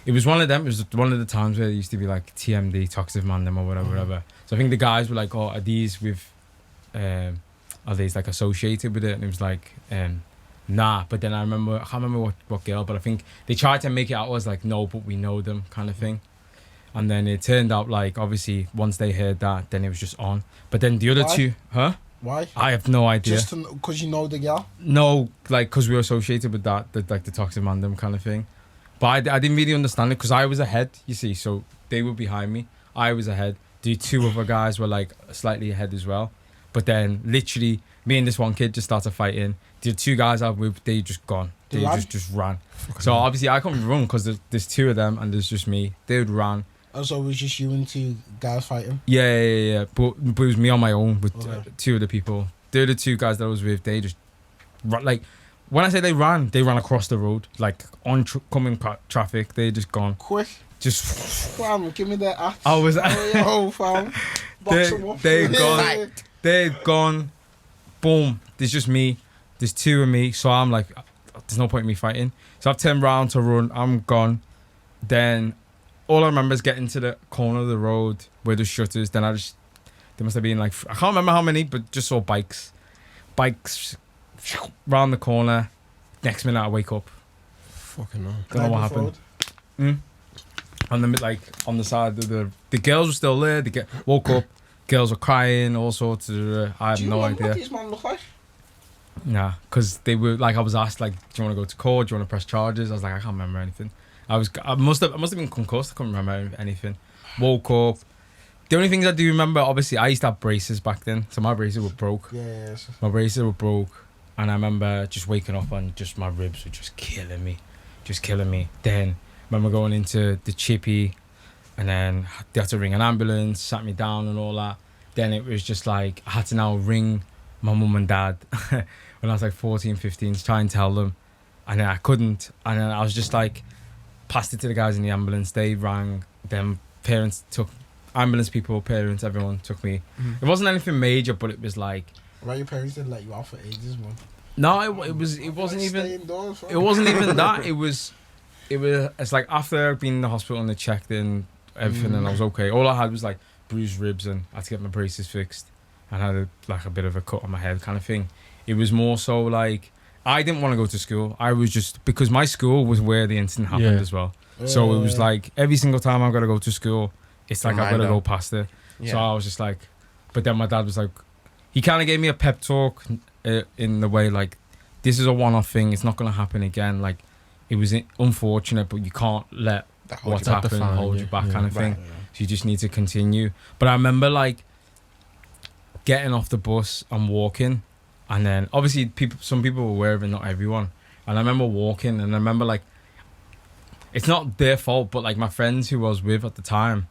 S1: it was one of them. It was one of the times where it used to be like TMD, toxic man them or whatever. So I think the guys were like, oh, are these with, are these like associated with it? And it was like, nah. But then I can't remember what girl, but I think they tried to make it out as like, no, but we know them kind of thing. And then it turned out like, obviously, once they heard that, then it was just on. But then the other two,
S3: Why?
S1: I have no idea.
S3: Just because you know the girl?
S1: No, like, because we were associated with that, like the toxic man them kind of thing. But I didn't really understand it because I was ahead, you see. So they were behind me. I was ahead. The two other guys were like slightly ahead as well. But then literally, me and this one kid just started fighting. The two guys I was with, they just gone. They just ran. So obviously I couldn't run because there's two of them and there's just me. They would run.
S3: Oh, so it was just you and two guys fighting?
S1: Yeah. But it was me on my own with two of the people. The other two guys that I was with, they just like, when I say they ran across the road, like oncoming traffic. They just gone.
S3: Quick.
S1: Just.
S3: Fam, give me that axe.
S1: I was.
S3: Oh, fam. Box them up.
S1: They're gone. They're gone. Boom. There's just me. There's two of me. So I'm like, there's no point in me fighting. So I've turned round to run. I'm gone. Then all I remember is getting to the corner of the road where the shutters. Then there must have been like, I can't remember how many, but just saw bikes round the corner. Next minute I wake up.
S2: Fucking hell.
S1: Don't know what happened. On the side of the girls were still there. They woke up. Girls were crying, all sorts of. I have no idea.
S3: What these man look like?
S1: Nah, because they were like, I was asked like, do you want to go to court? Do you want to press charges? I was like, I can't remember anything. I must have been concussed. I couldn't remember anything. Woke up. The only things I do remember, obviously, I used to have braces back then, so my braces were broke.
S3: Yes.
S1: My braces were broke, and I remember just waking up and just my ribs were just killing me. Then I remember going into the chippy, and then they had to ring an ambulance, sat me down and all that. Then it was just like, I had to now ring my mum and dad when I was like 14, 15 to try and tell them. And then I couldn't. And then I was just like, passed it to the guys in the ambulance. They rang them. Parents took, ambulance people, parents, everyone took me. It wasn't anything major, but it was like.
S3: Why your parents didn't let you out for ages, man?
S1: No, it wasn't even.
S3: Indoors,
S1: it wasn't even that. It's like after I'd been in the hospital and they checked in everything and I was okay. All I had was like bruised ribs and I had to get my braces fixed and I had like a bit of a cut on my head kind of thing. It was more so like I didn't want to go to school. I was just, because my school was where the incident happened as well. So it was like every single time I've got to go to school, it's like I've got to go past it. So I was just like, but then my dad was like, he kind of gave me a pep talk in the way like, this is a one-off thing. It's not going to happen again. Like, it was unfortunate, but you can't let what's happened hold you back kind of thing. So you just need to continue. But I remember like getting off the bus and walking, and then obviously some people were aware of it, not everyone. And I remember walking, and I remember like, it's not their fault, but like my friends who I was with at the time,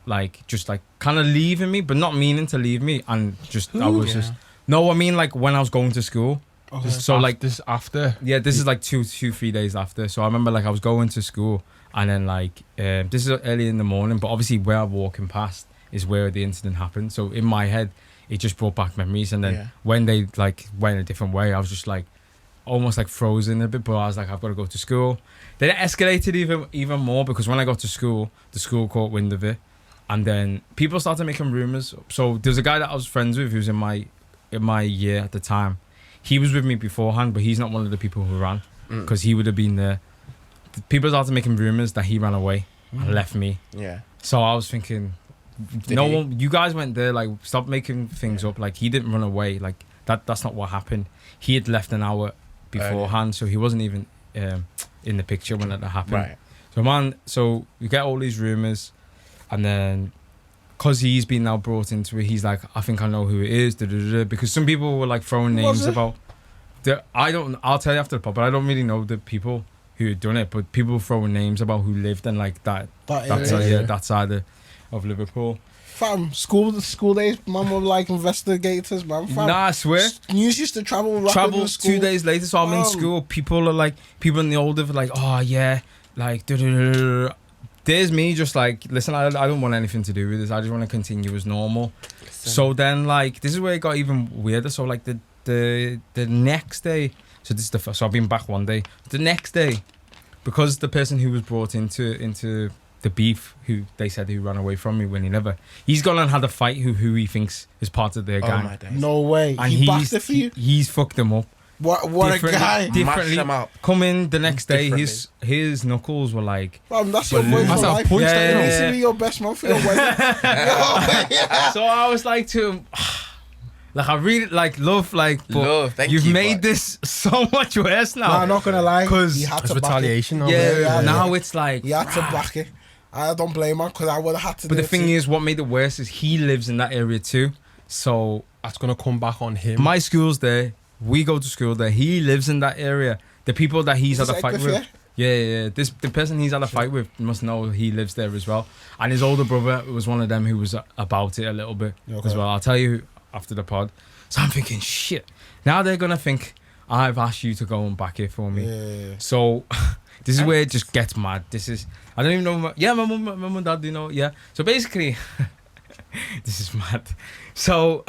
S1: like just like kind of leaving me, but not meaning to leave me, and just I was just no, I mean like when I was going to school.
S2: Okay.
S1: So like
S2: this after,
S1: this is like 2-3 days after. So I remember like I was going to school, and then like this is early in the morning, but obviously where I'm walking past is where the incident happened. So in my head, it just brought back memories. And then when they like went a different way, I was just like almost like frozen a bit. But I was like, I've got to go to school. Then it escalated even more, because when I got to school, the school caught wind of it, and then people started making rumors. So there's a guy that I was friends with who was in my year at the time. He was with me beforehand, but he's not one of the people who ran, because he would have been there. People started making rumors that he ran away and left me. Yeah. So I was thinking, you guys went there, like, stop making things up. Like, he didn't run away. Like, that's not what happened. He had left an hour beforehand, so he wasn't even in the picture when that happened. Right. So you get all these rumors, and then because he's been now brought into it, he's like, I think I know who it is, because some people were like throwing names about. I'll tell you after the pod, but I don't really know the people who had done it, but people throwing names about who lived in like that side of Liverpool.
S3: Fam, school days, man were like investigators, man. Fam,
S1: Nah, I swear.
S3: News used to travel rapid
S1: Travel
S3: in school.
S1: 2 days later, so I'm in school. People in the older, like, oh yeah, like, there's me just like, listen, I don't want anything to do with this. I just want to continue as normal. So then, like, this is where it got even weirder. So like the next day, so this is the first. So I've been back one day. The next day, because the person who was brought into the beef, who they said who ran away from me when he never, he's gone and had a fight who he thinks is part of their gang.
S4: My days.
S3: No way.
S1: And
S3: he backed it for you.
S1: He's fucked them up.
S3: What a guy.
S1: Differently.
S4: Mash them up.
S1: Come in the next day, his knuckles were like.
S3: Fam, that's your boy for
S2: That's a
S3: life.
S2: punch
S3: That
S1: that
S3: needs
S1: you-
S3: to be your best man for your wedding.
S1: So I was like to him, like I really like love, like, but
S4: Love, thank
S1: you've
S4: you,
S1: made
S4: but-
S1: this so much worse now.
S3: Nah, I'm not gonna lie.
S1: 'Cause
S3: He had
S2: It's
S3: to back it.
S2: retaliation.
S1: yeah,
S3: yeah.
S1: now it's like.
S3: He had to back it. I don't blame him because I would have had to.
S1: But
S3: do
S1: the
S3: it
S1: thing
S3: too.
S1: is, what made it worse is he lives in that area too. So
S2: That's gonna come back on him.
S1: my school's there. We go to school there. He lives in that area. The people that he's
S3: Is
S1: had a
S3: this
S1: fight
S3: Egbert,
S1: with. Yeah. The person he's had a fight with must know he lives there as well. And his older brother was one of them who was about it a little bit as well. I'll tell you after the pod. So I'm thinking, shit. Now they're gonna think I've asked you to go and back it for me.
S3: Yeah.
S1: So this is where it just gets mad. This is I don't even know. My mum and dad do know. Yeah. So basically, this is mad. So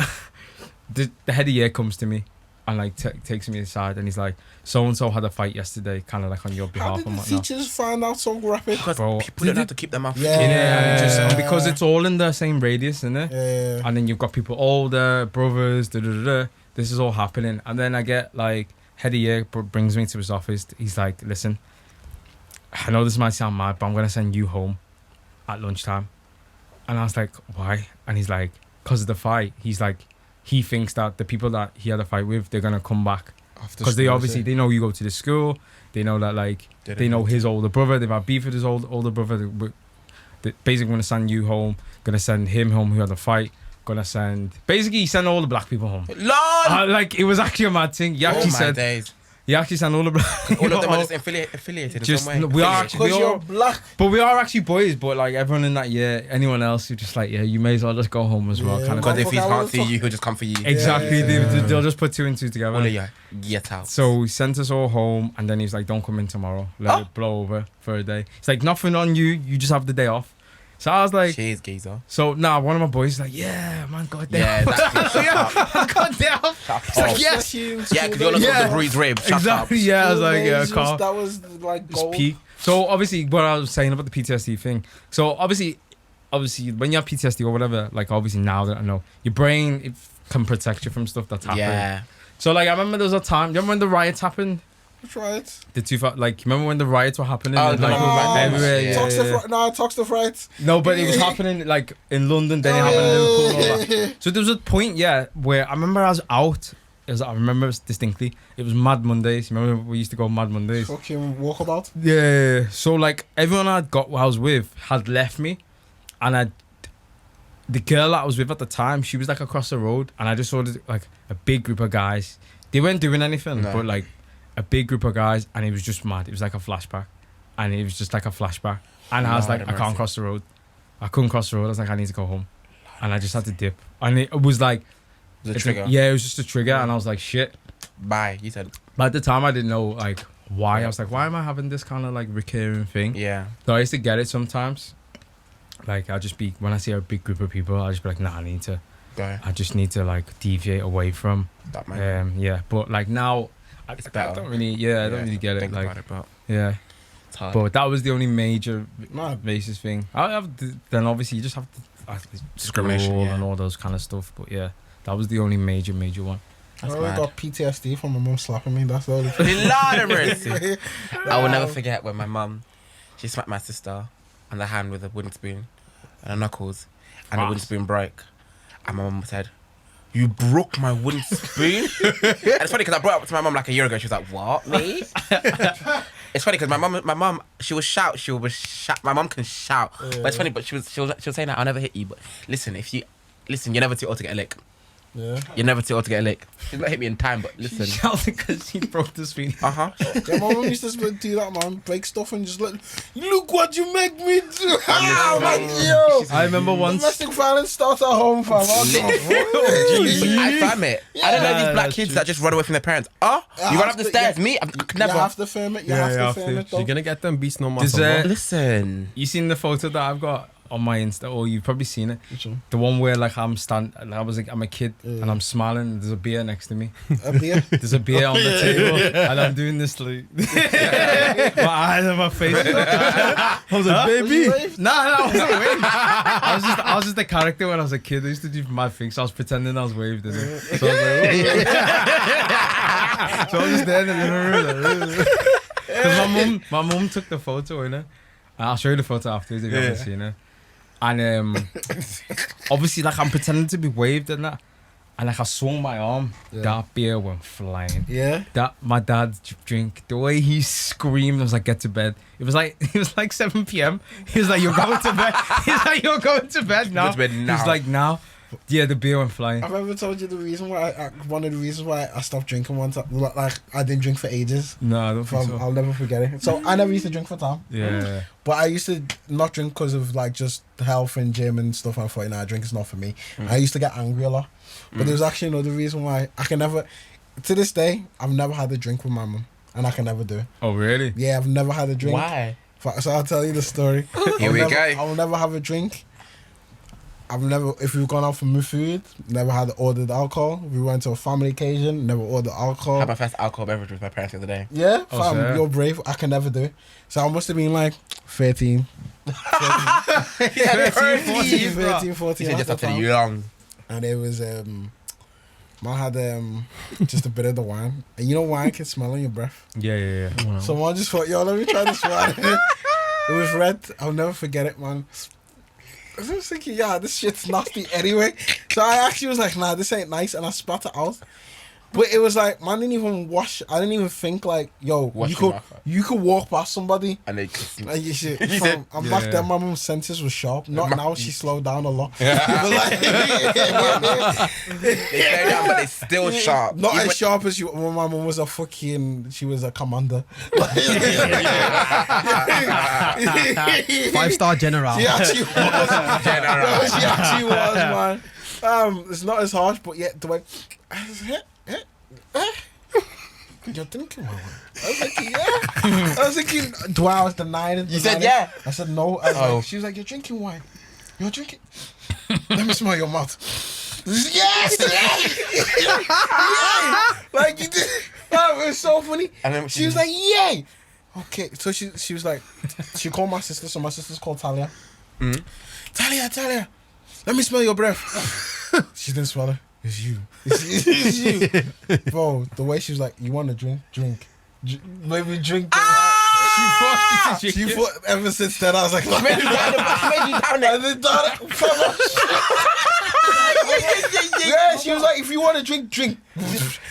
S1: the head of year comes to me and like takes me aside and he's like, so and so had a fight yesterday, kind of like on your
S3: How
S1: behalf
S3: did
S1: and
S3: the
S1: whatnot.
S3: teachers find out so rapid?
S4: Because
S1: Bro.
S4: people don't have to keep them off.
S3: Yeah.
S1: And because it's all in the same radius, isn't it?
S3: Yeah.
S1: And then you've got people older, brothers, this is all happening. And then I get like, head of year brings me to his office. He's like, listen, I know this might sound mad, but I'm going to send you home at lunchtime. And I was like, why? And he's like, because of the fight. He's like, he thinks that the people that he had a fight with, they're going to come back. Because they obviously, they know you go to the school. They know that like, they know his older brother. They've had beef with his older brother. They're basically going to send you home. Going to send him home who had a fight. Gonna send all the black people home.
S4: Lord!
S1: Like it was actually a mad thing. He actually said
S4: days.
S1: he actually sent all the black
S4: All of them are
S1: home.
S4: just affiliated in
S1: Just-
S4: some way.
S1: we are-
S3: Because you're black.
S1: But we are actually boys. But like everyone in that year, anyone else who just like you may as well just go home as well.
S3: Yeah,
S1: Kind of
S4: Because if he
S3: I
S4: can't
S3: wanna
S4: see
S3: talk-
S4: you, he'll just come for you.
S1: exactly.
S3: Yeah.
S1: They'll just put two and two together.
S4: All of you, get out.
S1: So he sent us all home, and then he's like, "Don't come in tomorrow. Let it blow over for a day." It's like nothing on you. You just have the day off. So I was like,
S4: Cheers, geezer.
S1: so now one of my boys is like, "Yeah, man, God damn,
S4: Yeah, exactly.
S1: God damn." He's like, "Yes."
S3: Yeah,
S4: Yeah, because you're not
S1: Yeah.
S4: the bruised rib. Shut
S1: Exactly.
S4: up.
S1: Yeah, I was like, yeah, Carl.
S3: That was like
S1: It's
S3: gold.
S1: peak. So obviously, what I was saying about the PTSD thing. So obviously, when you have PTSD or whatever, like obviously now that I know, your brain it can protect you from stuff that's happening.
S4: Yeah.
S1: So like I remember there was a time. Do you remember when the riots happened?
S3: That's right.
S1: Remember when the riots were happening?
S4: Oh,
S1: and,
S4: the
S1: like,
S4: Michael Black
S1: everywhere.
S4: ones,
S1: Yeah,
S4: yeah.
S1: yeah.
S3: Talks the fright.
S1: No, but it was happening like in London. Then it happened in Liverpool. And all that. So there was a point, where I remember I was out. I remember distinctly. It was Mad Mondays. Remember we used to go Mad Mondays.
S3: Fucking walkabout.
S1: Yeah. So like everyone I was with had left me, and the girl that I was with at the time, she was like across the road, and I just saw like a big group of guys. They weren't doing anything,
S4: No.
S1: but like a big group of guys, and it was just mad. It was like a flashback, and it was just like a flashback. And I was
S4: Lord
S1: like,
S4: have
S1: I can't
S4: mercy.
S1: cross the road. I couldn't cross the road. I was like, I need to go home, and I just had to dip. And it was like,
S4: The trigger.
S1: yeah, it was just a trigger, and I was like, shit.
S4: Bye. You said.
S1: But at the time, I didn't know like why. I was like, why am I having this kind of like recurring thing?
S4: Yeah.
S1: So I used to get it sometimes. Like I'll just be when I see a big group of people, I'll just be like, nah,
S4: Go.
S1: I just need to like deviate away from.
S4: That man.
S1: Yeah. But like now, I
S4: better.
S1: don't really. Yeah, I don't really get it.
S4: Think
S1: Like,
S4: about it, but
S1: yeah.
S4: it's hard.
S1: But that was the only major
S3: Nah,
S1: racist thing. Then obviously you just have to
S4: Discrimination,
S1: school
S4: yeah.
S1: and all those kind of stuff. But yeah, that was the only major one.
S3: I
S4: That's
S3: only
S4: mad.
S3: got PTSD from my mum slapping me. That's the only
S4: For
S3: thing.
S4: the Lord of mercy. I will never forget when my mum, she smacked my sister on the hand with a wooden spoon and her knuckles, and the wooden spoon broke. And my mum said, "You broke my wooden spoon?" And it's funny because I brought it up to my mum like a year ago. She was like, "What, me?" It's funny because my mum, she was shout. My mum can shout, but it's funny. But she was saying that I'll never hit you. But listen, you're never too old to get a lick.
S3: Yeah.
S4: You're never too old to get a lick. She's not hit me in time, but listen.
S1: Shouted because he broke the screen.
S4: Uh-huh.
S3: Yeah, my mum used to do that, man. Break stuff and just like, look what you make me do. I'm like, yo.
S1: I remember once.
S3: Domestic violence starts at home, fam.
S4: I fam it. I don't know
S1: Yeah,
S4: these black
S1: that's
S4: kids
S1: true.
S4: that just run away from their parents. Oh, you run up the stairs. Me, I could never.
S3: You have to firm it. You have to firm it, though.
S2: You're gonna get them beats no
S1: Does,
S2: matter what.
S4: Listen.
S1: You seen the photo that I've got on my Insta, or you've probably seen it?
S3: Which one?
S1: The one where like I'm a kid and I'm smiling and there's a beer next to me.
S3: A beer?
S1: There's a beer on the table and I'm doing this like my eyes on my face. I was like, baby. No, I wasn't waving. I was just a character when I was a kid. I used to do mad things. So I was pretending I was waved in it. So I was like, oh. So I was just there in the living room. Because my mum took the photo, innit? I'll show you the photo afterwards if you haven't seen it. And obviously, like, I'm pretending to be waved and that. And like I swung my arm, that beer went flying.
S3: Yeah.
S1: That my dad's drink, the way he screamed, I was like, get to bed. It was like 7 p.m. He was like, you're going to bed. He's like, you're going to bed now.
S4: Go to bed now.
S1: He's like, now. Yeah, the beer went flying.
S3: I've ever told you the reason why one of the reasons why I stopped drinking once. Like I didn't drink for ages.
S1: No, I don't think so.
S3: I'll never forget it. So I never used to drink for Tom.
S1: Yeah.
S3: But I used to not drink because of like just health and gym and stuff. I thought, nah, drink is not for me. I used to get angry a lot. But there's actually another reason why I can never, to this day, I've never had a drink with my mum. And I can never do it.
S1: Oh, really?
S3: Yeah, I've never had a drink.
S4: Why?
S3: So I'll tell you the story.
S4: Here we go.
S3: I'll never have a drink. If we've gone out for food, never had ordered alcohol. We went to a family occasion, never ordered alcohol.
S4: I had my first alcohol beverage with my parents the other day.
S3: Yeah,
S1: Oh,
S3: fam,
S1: sir.
S3: you're brave. I can never do it. So I must have been like 13.
S1: 13, 14,
S3: 13, 14.
S4: He said just
S3: at the
S4: after
S3: time.
S4: young.
S3: And it was, man had just a bit of the wine. And you know wine can smell on your breath.
S1: Yeah.
S2: Wow.
S3: So man just thought, yo, let me try this wine. It was red. I'll never forget it, man. I was thinking, yeah, this shit's nasty anyway. So I actually was like, nah, this ain't nice. And I spat it out. But it was like, man, didn't even wash. I didn't even think like, yo,
S4: Wash
S3: you
S4: your
S3: could
S4: mouth out.
S3: you could walk past somebody.
S4: And they
S3: And you should,
S4: He
S3: fam,
S4: said-
S3: and back
S1: Yeah.
S3: then, my mum's senses was sharp. Not now, she slowed down a lot. But like,
S4: they slow down, but they still sharp.
S3: not
S4: Even-
S3: as sharp as you. When my mum was a fucking, she was a commander.
S2: 5-star general.
S3: She actually was.
S4: General.
S3: She actually was, man. It's not as harsh, but yet the way. You're drinking, man. I was like, yeah. I was thinking, do I was denying it?
S4: You said yeah.
S3: I said no. I was
S4: Oh.
S3: like, she was like, you're drinking wine. You're drinking. Let me smell your mouth. Yes. Yeah. Like you did. Oh, it was so funny.
S4: And then
S3: She was like, yay. Okay, so she was like, she called my sister. So my sister's called Talia. Talia, let me smell your breath. She didn't smell it. It's you. It's you. Bro, the way she was like, you want to drink. Maybe drink.
S1: She forced you to
S3: She
S1: drink it.
S3: thought ever since then, I was like,
S4: made you down it.
S3: and then done it. Yeah, she was like, if you want to drink.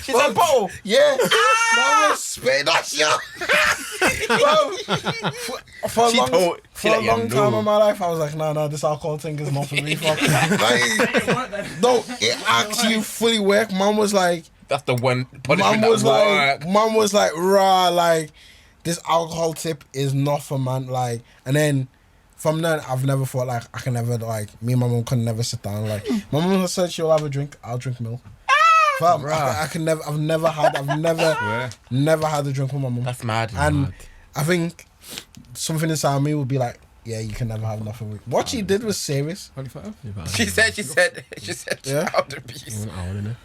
S4: She said bottle.
S3: Yeah. That was spit that shit. For
S4: She told- she
S3: a
S4: let you
S3: long time
S4: know.
S3: in my life, I was like, nah, this alcohol thing is not for me. Fuck. Like, no, it actually fully worked. Mom was like,
S4: That's the one punishment that work.
S3: Mom was like, rah, like, this alcohol tip is not for man. Like, and then from then, I've never thought like I can never like me and my mom can never sit down. Like, my mom said she'll have a drink, I'll drink milk. Fam, I can never. I've never had a drink with my mom.
S4: That's mad.
S3: And I think something inside me would be like, yeah, you can never have nothing. What she did was serious.
S1: 25?
S4: She said,
S3: Yeah.
S4: child abuse.
S2: An hour in it.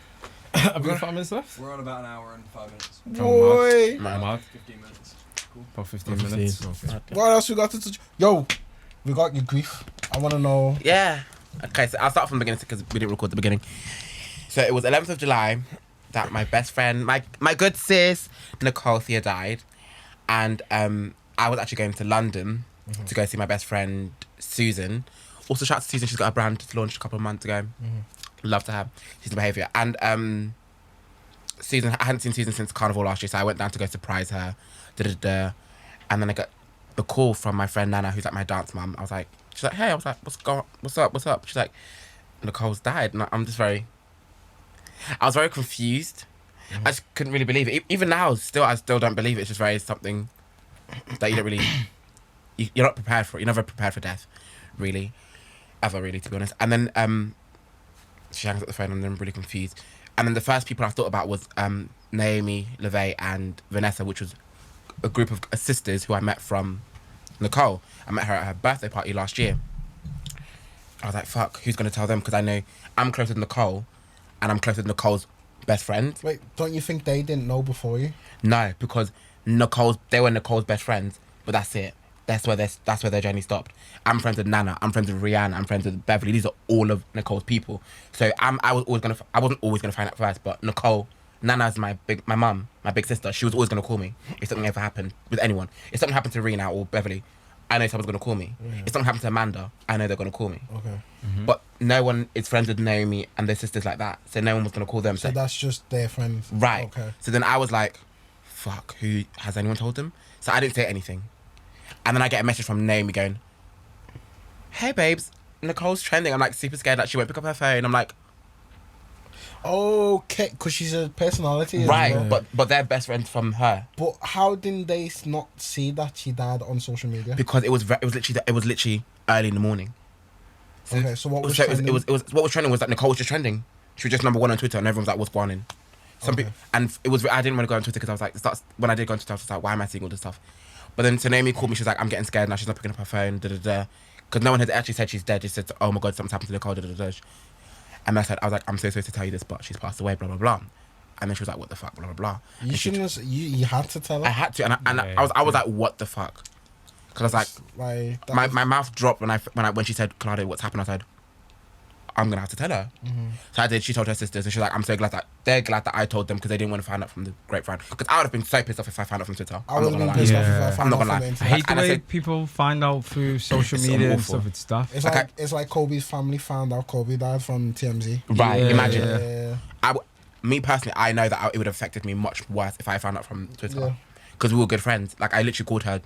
S1: Have we got 5 minutes left?
S5: We're on about an hour and 5 minutes.
S3: Boy,
S1: I'm out.
S5: 15 minutes. Cool.
S1: About 15 minutes.
S3: what else we got to touch? Yo, we got your grief. I want to know.
S4: Yeah. Okay, so I'll start from the beginning because we didn't record the beginning. So it was 11th of July that my best friend, my good sis, Nicole Thea died. And I was actually going to London to go see my best friend, Susan. Also, shout out to Susan, she's got a brand launched a couple of months ago. Love to her. She's the behaviour. And Susan, I hadn't seen Susan since Carnival last year, so I went down to go surprise her. And then I got the call from my friend Nana, who's like my dance mum. I was like, she's like, hey, I was like, what's up? She's like, Nicole's died. And I'm just very, I was very confused. I just couldn't really believe it. Even now, I still don't believe it. It's just very something that you don't really, you're not prepared for. You're never prepared for death, really, ever really, to be honest. And then she hangs up the phone and I'm really confused. And then the first people I thought about was Naomi, LeVay and Vanessa, which was a group of sisters who I met from Nicole. I met her at her birthday party last year. I was like, fuck, who's going to tell them? Because I know I'm close with Nicole and I'm close with Nicole's best friend.
S3: Wait, don't you think they didn't know before you?
S4: No, because they were Nicole's best friends, but that's it. That's where their journey stopped. I'm friends with Nana. I'm friends with Rihanna. I'm friends with Beverly. These are all of Nicole's people. So I wasn't always gonna find out first. But Nicole, Nana's my mum, my big sister. She was always gonna call me if something ever happened with anyone. If something happened to Rihanna or Beverly, I know someone's gonna call me. If something happened to Amanda, I know they're gonna call me.
S3: Okay.
S4: But no one is friends with Naomi and their sisters like that. So no one was gonna call them.
S3: So that's just their friends.
S4: Right.
S3: Okay.
S4: So then I was like, fuck, who has anyone told them? So I didn't say anything. And then I get a message from Naomi going, hey babes, Nicole's trending. I'm like super scared that she won't pick up her phone. I'm like,
S3: Okay, because she's a personality. as
S4: right,
S3: well.
S4: but they're best friends from her.
S3: But how didn't they not see that she died on social media?
S4: Because it was literally early in the morning.
S3: Okay, so what was
S4: So
S3: trending?
S4: it was what was trending was that Nicole was just trending. She was just number one on Twitter, and everyone's like, "What's going on?"
S3: Okay.
S4: And it was. I didn't want to go on Twitter because I was like, when I did go on Twitter, I was like, "Why am I seeing all this stuff?" But then Naomi called me. She was like, "I'm getting scared now. She's not picking up her phone." Because no one had actually said she's dead. Just said, "Oh my god, something's happened to Nicole." And I was like, "I'm so sorry to tell you this, but she's passed away." Blah blah blah. And then she was like, "What the fuck?" Blah blah blah.
S3: You shouldn't have. You had to tell her.
S4: I had to, I was like, "What the fuck?" Because I was like,
S3: Like
S4: my mouth dropped when she said, "Kolade, what's happened?" I said, I'm gonna have to tell her. So I did. She told her sisters, and she's like, I'm so glad that they're glad that I told them because they didn't want to find out from the grapevine. Because I would have been so pissed off if I found out from Twitter.
S3: I would have been pissed off if I found
S4: I'm not
S3: out
S4: gonna
S3: from
S4: lie.
S3: the
S1: I
S3: internet.
S1: hate the
S4: And I
S1: way
S4: said-
S1: people find out through social
S4: It's
S1: media and
S4: awful.
S1: stuff. It's stuff.
S3: It's like Kobe's family found out Kobe died from TMZ.
S4: Right?
S1: Yeah,
S4: Imagine.
S3: Yeah.
S4: Me personally, I know that it would have affected me much worse if I found out from
S3: Yeah.
S4: Twitter. Because we were good friends. Like I literally called her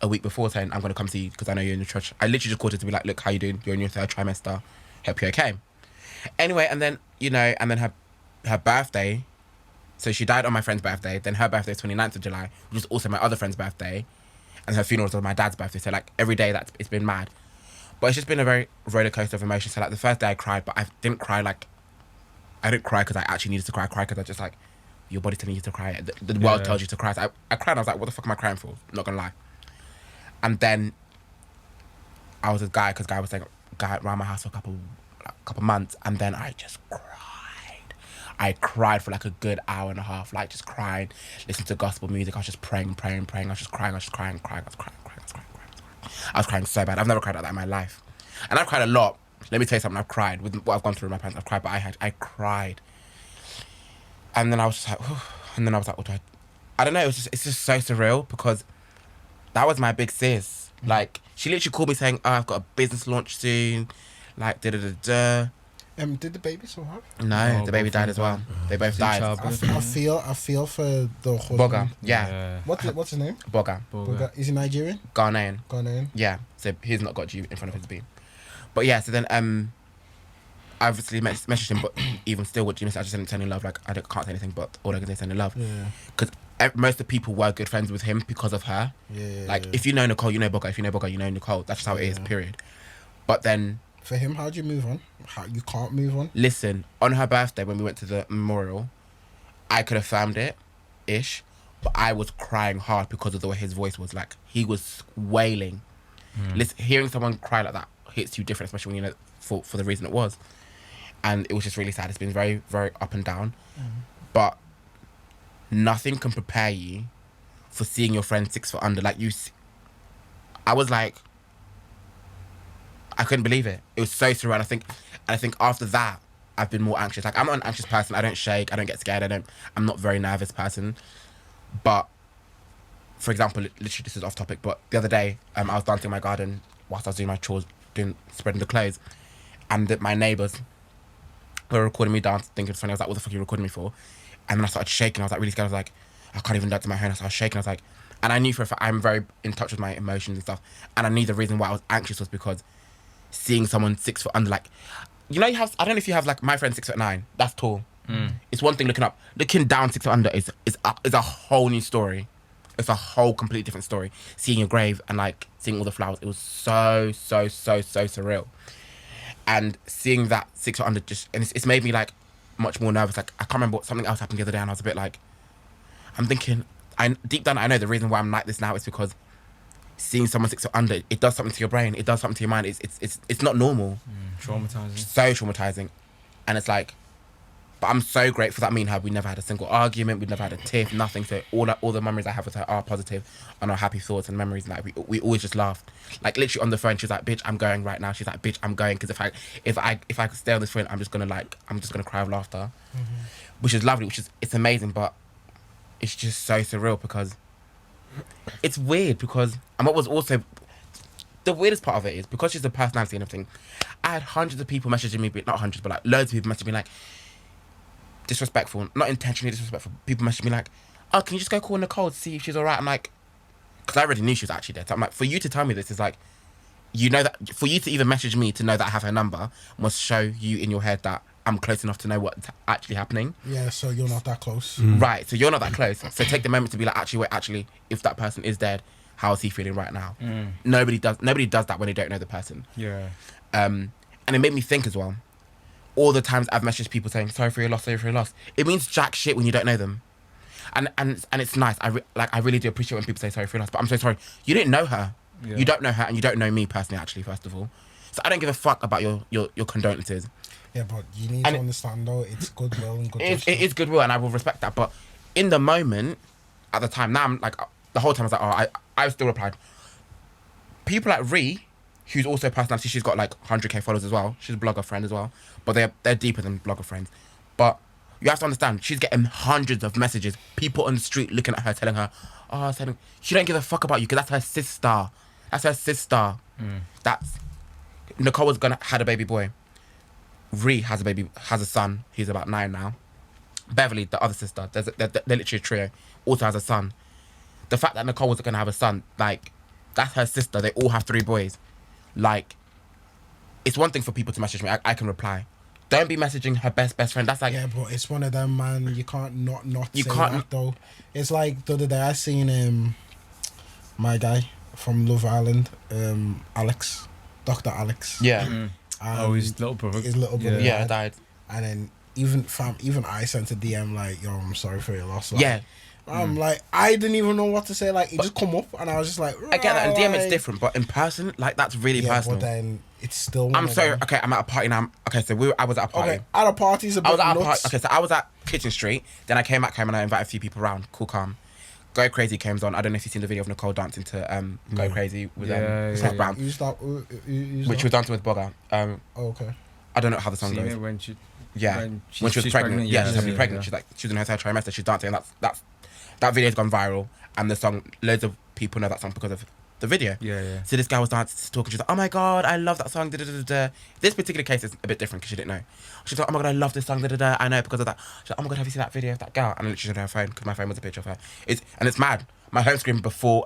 S4: a week before saying I'm gonna come see you because I know you're in the church. I literally just called her to be like, look, how you doing? You're in your 3rd trimester. Hope you're okay. Anyway, and then her birthday. So she died on my friend's birthday. Then her birthday is 29th of July, which is also my other friend's birthday, and her funeral was on my dad's birthday. So like every day it's been mad, but it's just been a very roller coaster of emotions. So like the first day I cried, but I didn't cry because I actually needed to cry. I cried because I just like your body's telling you to cry. The world tells you to cry. So I cried. And I was like, what the fuck am I crying for? Not gonna lie. And then I was with Guy because Guy was like around my house for a couple months, and then I just cried. I cried for like a good hour and a half, like just crying, listening to gospel music. I was just praying. I was just crying. I was crying so bad. I've never cried like that in my life, and I've cried a lot. Let me tell you something. I've cried with what I've gone through with my parents. I've cried, but I cried, and then I was just like, what do I don't know. It's just so surreal because that was my big sis. Like she literally called me saying, "Oh, I've got a business launch soon." Like
S3: Did the baby survive?
S4: No,
S1: No,
S4: the baby
S1: both
S4: died
S1: of
S4: as
S1: them
S4: well. They both died.
S3: I feel for the husband.
S4: Boga, yeah.
S3: What's his name?
S4: Boga,
S3: Boga. Is he Nigerian?
S4: Ghanaian.
S3: Ghanaian.
S4: Yeah, so he's not got G in front of his B. But yeah, so then I obviously messaged him, but even still, what Jimmy said, I just sent him love. Like I can't say anything, but all I can say is send him love.
S3: Yeah.
S4: Because most of the people were good friends with him because of her.
S3: Yeah.
S4: Like if you know Nicole, you know Boga. If you know Boga, you know Nicole. That's just how it is. Period. But then.
S3: For him, how do you move on? How you can't move on?
S4: Listen, on her birthday when we went to the memorial, I could have filmed it, ish, but I was crying hard because of the way his voice was. Like he was wailing. Listen, hearing someone cry like that hits you different, especially when you know for the reason it was. And it was just really sad. It's been very, very up and down, but nothing can prepare you for seeing your friend 6 foot under. Like I was like. I couldn't believe it. It was so surreal. I think after that, I've been more anxious. Like I'm not an anxious person. I don't shake. I don't get scared. I'm not a very nervous person. But for example, literally this is off topic. But the other day, I was dancing in my garden whilst I was doing my chores, spreading the clothes, and my neighbours were recording me dance, thinking it's funny. I was like, "What the fuck are you recording me for?" And then I started shaking. I was like really scared. I was like, I can't even dance in my hair. And I started shaking. I was like, and I knew for a fact I'm very in touch with my emotions and stuff. And I knew the reason why I was anxious was because. Seeing someone 6 foot under, like, you know, I don't know if you have like my friend 6'9", that's tall. It's one thing looking down 6 foot under is a whole new story. It's a whole completely different story. Seeing your grave and like seeing all the flowers, it was so surreal. And seeing that 6 foot under it's made me like much more nervous. Like I can't remember something else happened the other day, and I was a bit like, I'm thinking, deep down I know the reason why I'm like this now is because seeing someone 6 foot under, it does something to your brain, it does something to your mind. It's not normal.
S1: Traumatizing.
S4: So traumatizing, and it's like. But I'm so grateful that me and her, we never had a single argument, we never had a tiff, nothing. So all the memories I have with her are positive and are happy thoughts and memories. And like we always just laughed. Like literally on the phone, she was like, "Bitch, I'm going right now." She's like, "Bitch, I'm going," because if I could stay on this phone, I'm just gonna cry with laughter, which is lovely, it's amazing. But it's just so surreal because it's weird and what was also the weirdest part of it is because she's a personality and everything. I had hundreds of people messaging me, not hundreds, but like loads of people messaging me like. Disrespectful, not intentionally disrespectful. People message me like, "Oh, can you just go call Nicole to see if she's alright?" I'm like, because I already knew she was actually dead. So I'm like, for you to tell me this is like, you know that for you to even message me to know that I have her number must show you in your head that I'm close enough to know what's actually happening.
S3: Yeah, so you're not that close.
S4: Right, so you're not that close. So take the moment to be like, actually, if that person is dead, how is he feeling right now? Nobody does that when they don't know the person.
S1: Yeah.
S4: And it made me think as well. All the times I've messaged people saying sorry for your loss, it means jack shit when you don't know them, and it's nice. I really do appreciate when people say sorry for your loss, but I'm so sorry you didn't know her, you don't know her, and you don't know me personally. Actually, first of all, so I don't give a fuck about your condolences.
S3: Yeah, but you need to understand though, it's goodwill and good.
S4: It is goodwill, and I will respect that. But in the moment, at the time, now I'm like the whole time I was like, I still replied. People like Ree. Who's also a personality, she's got like 100k followers as well. She's a blogger friend as well. But they're deeper than blogger friends. But you have to understand, she's getting hundreds of messages. People on the street looking at her, telling her, she don't give a fuck about you because that's her sister. That's her sister. Nicole had a baby boy. Ree has a son. He's about 9 now. Beverly, the other sister, they're literally a trio, also has a son. The fact that Nicole was gonna have a son, like, that's her sister. They all have 3 boys. Like, it's one thing for people to message me. I can reply. Don't be messaging her best friend. That's like,
S3: yeah, but it's one of them, man. You can't not
S4: you
S3: say
S4: can't
S3: that though. It's like the other day I seen my guy from Love Island, Dr. Alex.
S4: yeah,
S1: His little brother.
S3: His little brother.
S4: yeah, died.
S3: And then even I sent a DM like, "Yo, I'm sorry for your loss." Like,
S4: Yeah,
S3: I'm like, I didn't even know what to say. Like, it just come up, and I was just like,
S4: I get that. In DM, it's
S3: like-
S4: different, but in person, like, that's really
S3: Yeah,
S4: personal.
S3: but then it's still.
S4: I'm sorry. Okay, I'm at a party now. Okay, so I was at a party.
S3: Okay, at a party's a bit
S4: I was at a party.
S3: nuts.
S4: Okay, so I was at Kitchen Street. Then I came back home and I invited a few people around. Cool, calm. Go Crazy came on. I don't know if you've seen the video of Nicole dancing to Go Crazy with Scott Brown,
S3: You stop.
S4: which was dancing with Bogger.
S3: Oh, okay.
S4: I don't know how the song
S1: Seen
S4: goes.
S1: it when she
S4: When she was pregnant. Yeah, she's heavily pregnant. She's like, she was in her third trimester. She's dancing, and that video's gone viral. And the song, loads of people know that song because of the video.
S1: Yeah.
S4: So this guy was dancing, talking. She's like, "Oh my god, I love that song." This particular case is a bit different because she didn't know. She's like, "Oh my god, I love this song." I know because of that. She's like, "Oh my god, have you seen that video of that girl?" And then she showed her phone because my phone was a picture of her. It's mad. My home screen before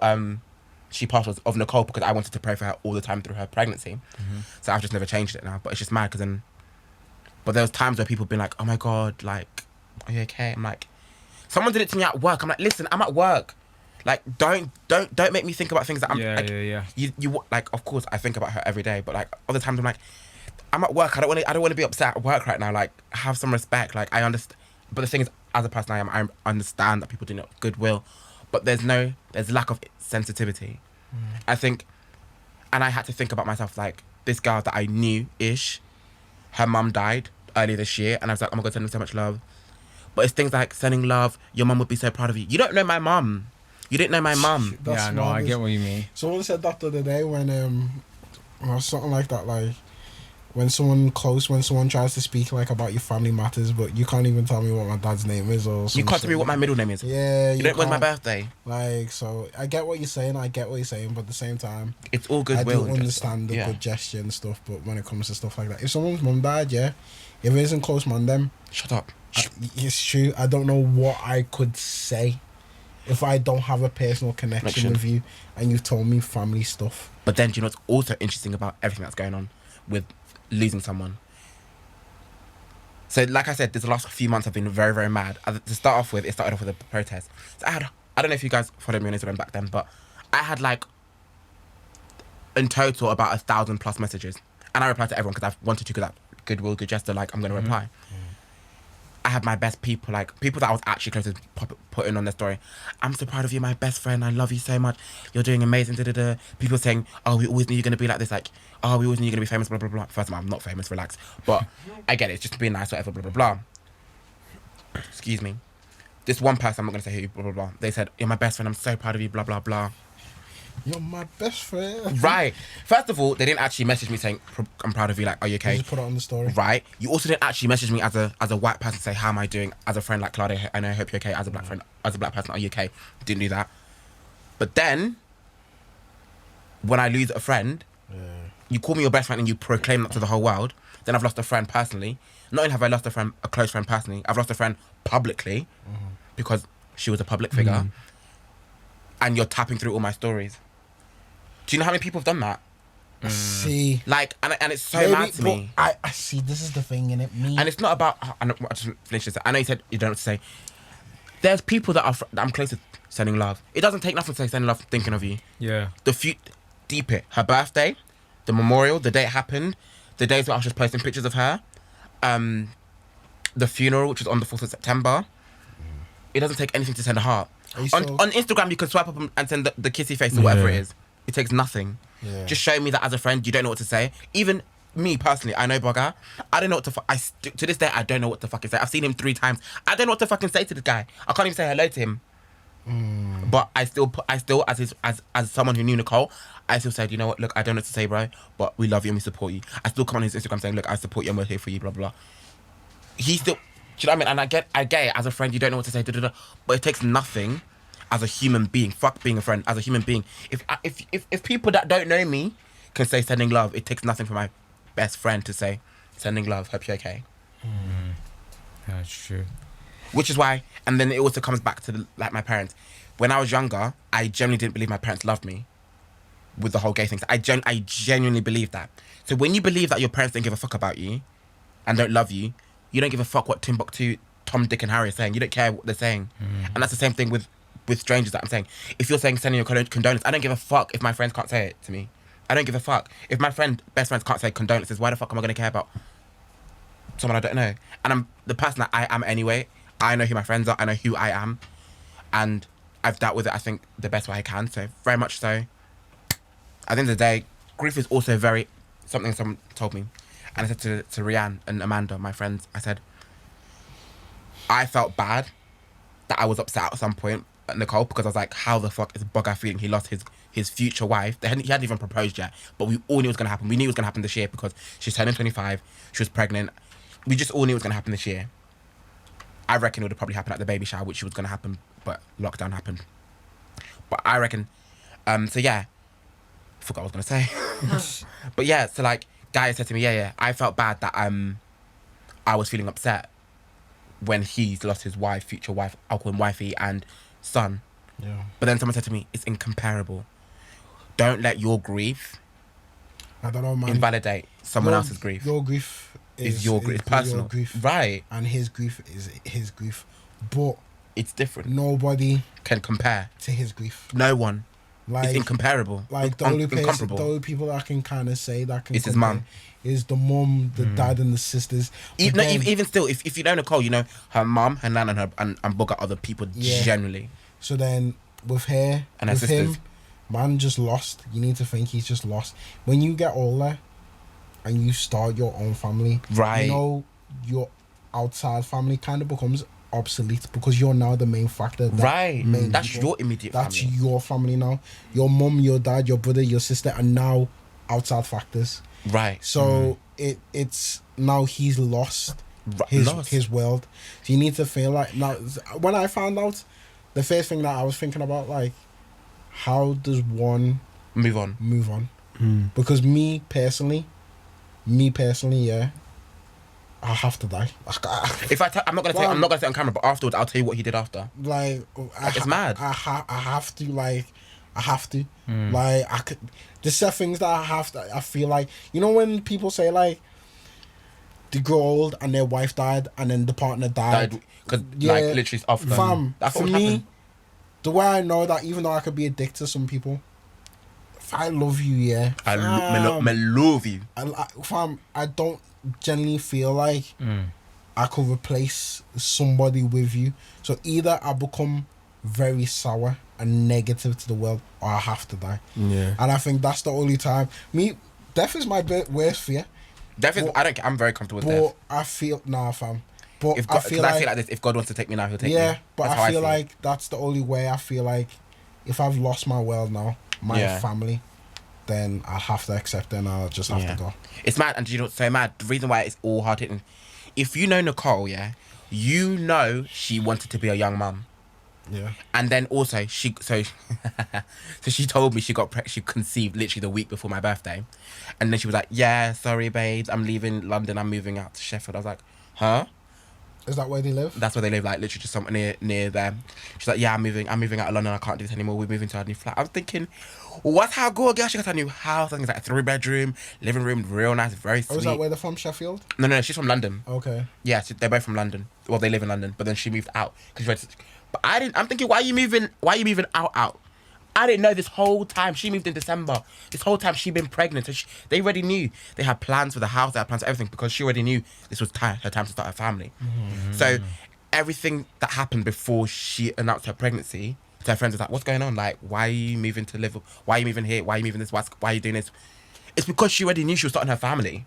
S4: she passed was of Nicole because I wanted to pray for her all the time through her pregnancy. So I've just never changed it now. But it's just mad because then. But there was times where people have been like, "Oh my god, like, are you okay?" I'm like, someone did it to me at work. I'm like, listen, I'm at work. Like, don't make me think about things that I'm.
S1: Yeah.
S4: You like, of course, I think about her every day, but like other times I'm like, I'm at work. I don't want to be upset at work right now. Like, have some respect. Like, I understand. But the thing is, as a person I understand that people do not goodwill, but there's lack of sensitivity. I think, and I had to think about myself. Like, this girl that I knew-ish, her mum died earlier this year, and I was like, oh my god, sending so much love. But it's things like sending love. Your mum would be so proud of you. You don't know my mum. You didn't know my mum.
S3: That's
S1: Yeah, no, I
S3: madness.
S1: get what you mean.
S3: Someone said that the other day when or something like that, like when someone tries to speak like about your family matters, but you can't even tell me what my dad's name is or something.
S4: You can't tell me what my middle name is.
S3: Yeah,
S4: You don't know when's my
S3: can't.
S4: birthday.
S3: Like, so I get what you're saying, but at the same time,
S4: It's all
S3: I
S4: goodwill.
S3: do understand the
S4: yeah.
S3: good gesture and stuff, but when it comes to stuff like that, if someone's mum died, yeah, if it isn't close man, them,
S4: Shut up.
S3: it's true. I don't know what I could say if I don't have a personal connection with you and you've told me family stuff.
S4: But then, do you know what's also interesting about everything that's going on with losing someone? So, like I said, the last few months have been very, very mad. To start off with, it started off with a protest. So I don't know if you guys followed me on Instagram back then, but I had like, in total, about 1,000 plus messages. And I replied to everyone because I wanted to, because that goodwill, good gesture, like, I'm going to reply. I had my best people, like, people that I was actually close to putting on their story. I'm so proud of you, my best friend. I love you so much. You're doing amazing. Da-da-da. People saying, oh, we always knew you're going to be like this. Like, oh, we always knew you're going to be famous, blah, blah, blah. First of all, I'm not famous, relax. But I get it. It's just being nice, whatever, blah, blah, blah. Excuse me. This one person, I'm not going to say who, blah, blah, blah. They said, you're my best friend. I'm so proud of you, blah, blah, blah.
S3: You're my best friend.
S4: Right. First of all, they didn't actually message me saying, I'm proud of you, like, are you okay?
S3: You just put it on the story.
S4: Right. You also didn't actually message me as a white person, say, how am I doing? As a friend, like, Kolade, I know, I hope you're okay. As a black friend, as a black person, are you okay? Didn't do that. But then, when I lose a friend, you call me your best friend and you proclaim that to the whole world, then I've lost a friend personally. Not only have I lost a close friend personally, I've lost a friend publicly, because she was a public figure, and you're tapping through all my stories. Do you know how many people have done that?
S3: See,
S4: Like, and it's so
S3: maybe,
S4: mad to me.
S3: I see. This is the thing, innit? Me.
S4: And it's not about. I just finish this. I know you said you don't know what to say. There's people that I'm close to sending love. It doesn't take nothing to say sending love, thinking of you.
S1: Yeah.
S4: Deep it. Her birthday, the memorial, the day it happened, the days where I was just posting pictures of her, the funeral, which was on the 4th of September. It doesn't take anything to send a heart. On Instagram, you can swipe up and send the kissy face or whatever it is. It takes nothing.
S3: Yeah.
S4: Just show me that as a friend, you don't know what to say. Even me personally, I know Bugger. I don't know what to to this day, I don't know what to fucking say. I've seen him 3 times. I don't know what to fucking say to this guy. I can't even say hello to him. But I still, as someone who knew Nicole, I still said, you know what, look, I don't know what to say, bro, but we love you and we support you. I still come on his Instagram saying, look, I support you and we're here for you, blah, blah, blah. He still, do you know what I mean? And I get it, as a friend, you don't know what to say, but it takes nothing as a human being. Fuck being a friend, as a human being. If people that don't know me can say sending love, it takes nothing for my best friend to say sending love, hope you're okay.
S1: That's true.
S4: Which is why, and then it also comes back to like my parents. When I was younger, I genuinely didn't believe my parents loved me with the whole gay thing. I genuinely believed that. So when you believe that your parents don't give a fuck about you and don't love you, you don't give a fuck what Timbuktu, Tom, Dick and Harry are saying. You don't care what they're saying. And that's the same thing with strangers that I'm saying. If you're saying sending your condolences, I don't give a fuck if my friends can't say it to me. I don't give a fuck. If my best friends can't say condolences, why the fuck am I going to care about someone I don't know? And I'm the person that I am anyway. I know who my friends are. I know who I am. And I've dealt with it, I think, the best way I can. So, very much so. At the end of the day, grief is also something someone told me. And I said to Rianne and Amanda, my friends, I said, I felt bad that I was upset at some point at Nicole, because I was like, how the fuck is Bugger feeling? He lost his future wife. He hadn't even proposed yet, but we all knew it was going to happen. We knew it was going to happen this year because she's turning 25. She was pregnant. We just all knew it was going to happen this year. I reckon it would have probably happened at the baby shower, which was going to happen, but lockdown happened. But I reckon, so yeah, I forgot what I was going to say. But yeah, so like, Gaia said to me, I felt bad that I was feeling upset when he's lost his wife, future wife, I'll call him wifey, and son.
S3: Yeah.
S4: But then someone said to me, it's incomparable. Don't let your grief
S3: I don't know, man.
S4: invalidate someone else's grief.
S3: Your grief
S4: is your grief. It's personal.
S3: Your grief.
S4: Right.
S3: And his grief is his grief. But
S4: It's different.
S3: nobody
S4: Can compare.
S3: to his grief.
S4: No one.
S3: Like,
S4: It's incomparable.
S3: Like the only people that can kind of say that can
S4: It's his
S3: compare
S4: mum.
S3: is the mum, the dad, and the sisters. But
S4: Even still, if you know Nicole, you know her mum, her nan, and Bugger are the people generally.
S3: So then with her
S4: And her
S3: with
S4: sisters.
S3: him, man just lost. You need to think he's just lost. When you get older and you start your own family,
S4: Right.
S3: you know, your outside family kind of becomes obsolete because you're now the main factor.
S4: Right.
S3: main
S4: That's
S3: people.
S4: your immediate
S3: That's
S4: family.
S3: your family now. Your mum, your dad, your brother, your sister are now outside factors.
S4: Right.
S3: So it's now he's lost
S4: Lost.
S3: his world. So you need to feel like now. When I found out, the first thing that I was thinking about, like, how does one
S4: Move on.
S3: move on? Because me personally, yeah, I have to die.
S4: If I'm not gonna say it on camera, but afterwards I'll tell you what he did after.
S3: Like,
S4: It's mad.
S3: I have to. Like, I could. There's some things that I have to. I feel like, you know, when people say like, they grow old and their wife died and then the partner died.
S4: Because
S3: Yeah.
S4: like literally it's off them.
S3: Fam,
S4: That's
S3: for
S4: what
S3: me,
S4: happened.
S3: the way I know that even though I could be a dick to some people, if I love you, yeah.
S4: I love you.
S3: Fam, I don't genuinely feel like I could replace somebody with you. So either I become very sour and negative to the world, or I have to die.
S2: Yeah.
S3: And I think that's the only time. Death is my worst fear.
S4: Death is, I'm very comfortable with
S3: But
S4: death.
S3: I feel fam. But
S4: If
S3: I
S4: God,
S3: feel
S4: I feel like this. If God wants to take me now, He'll take me.
S3: yeah. But
S4: That's how
S3: I feel
S4: feel.
S3: like that's the only way. I feel like if I've lost my world now, my
S4: Yeah.
S3: family, then I'll have to accept it and I'll just have
S4: Yeah.
S3: to go.
S4: It's mad, and you know what's so mad? The reason why it's all hard hitting. If you know Nicole, yeah, you know she wanted to be a young mum.
S3: Yeah.
S4: And then also so she told me she conceived literally the week before my birthday, and then she was like, "Yeah, sorry, babes, I'm leaving London. I'm moving out to Sheffield." I was like, "Huh?"
S3: Is that where they live?
S4: That's where they live, like literally just somewhere near there. She's like, "Yeah, I'm moving out of London. I can't do this anymore. We're moving to our new flat." I was thinking, "What's how good, girl? She got a new house. I think it's like a 3-bedroom, living room, real nice, very sweet."
S3: Oh, is that where they're from? Sheffield?
S4: No, she's from London.
S3: Okay.
S4: Yeah, they're both from London. Well, they live in London, but then she moved out because she went to, but I didn't. I'm thinking, why are you moving out? I didn't know this whole time. She moved in December. This whole time she'd been pregnant. So they already knew. They had plans for the house. They had plans for everything because she already knew this was her time to start her family. So everything that happened before she announced her pregnancy, to her friends was like, "What's going on? Like, why are you moving to Liverpool? Why are you moving here? Why are you moving this? Why are you doing this?" It's because she already knew she was starting her family.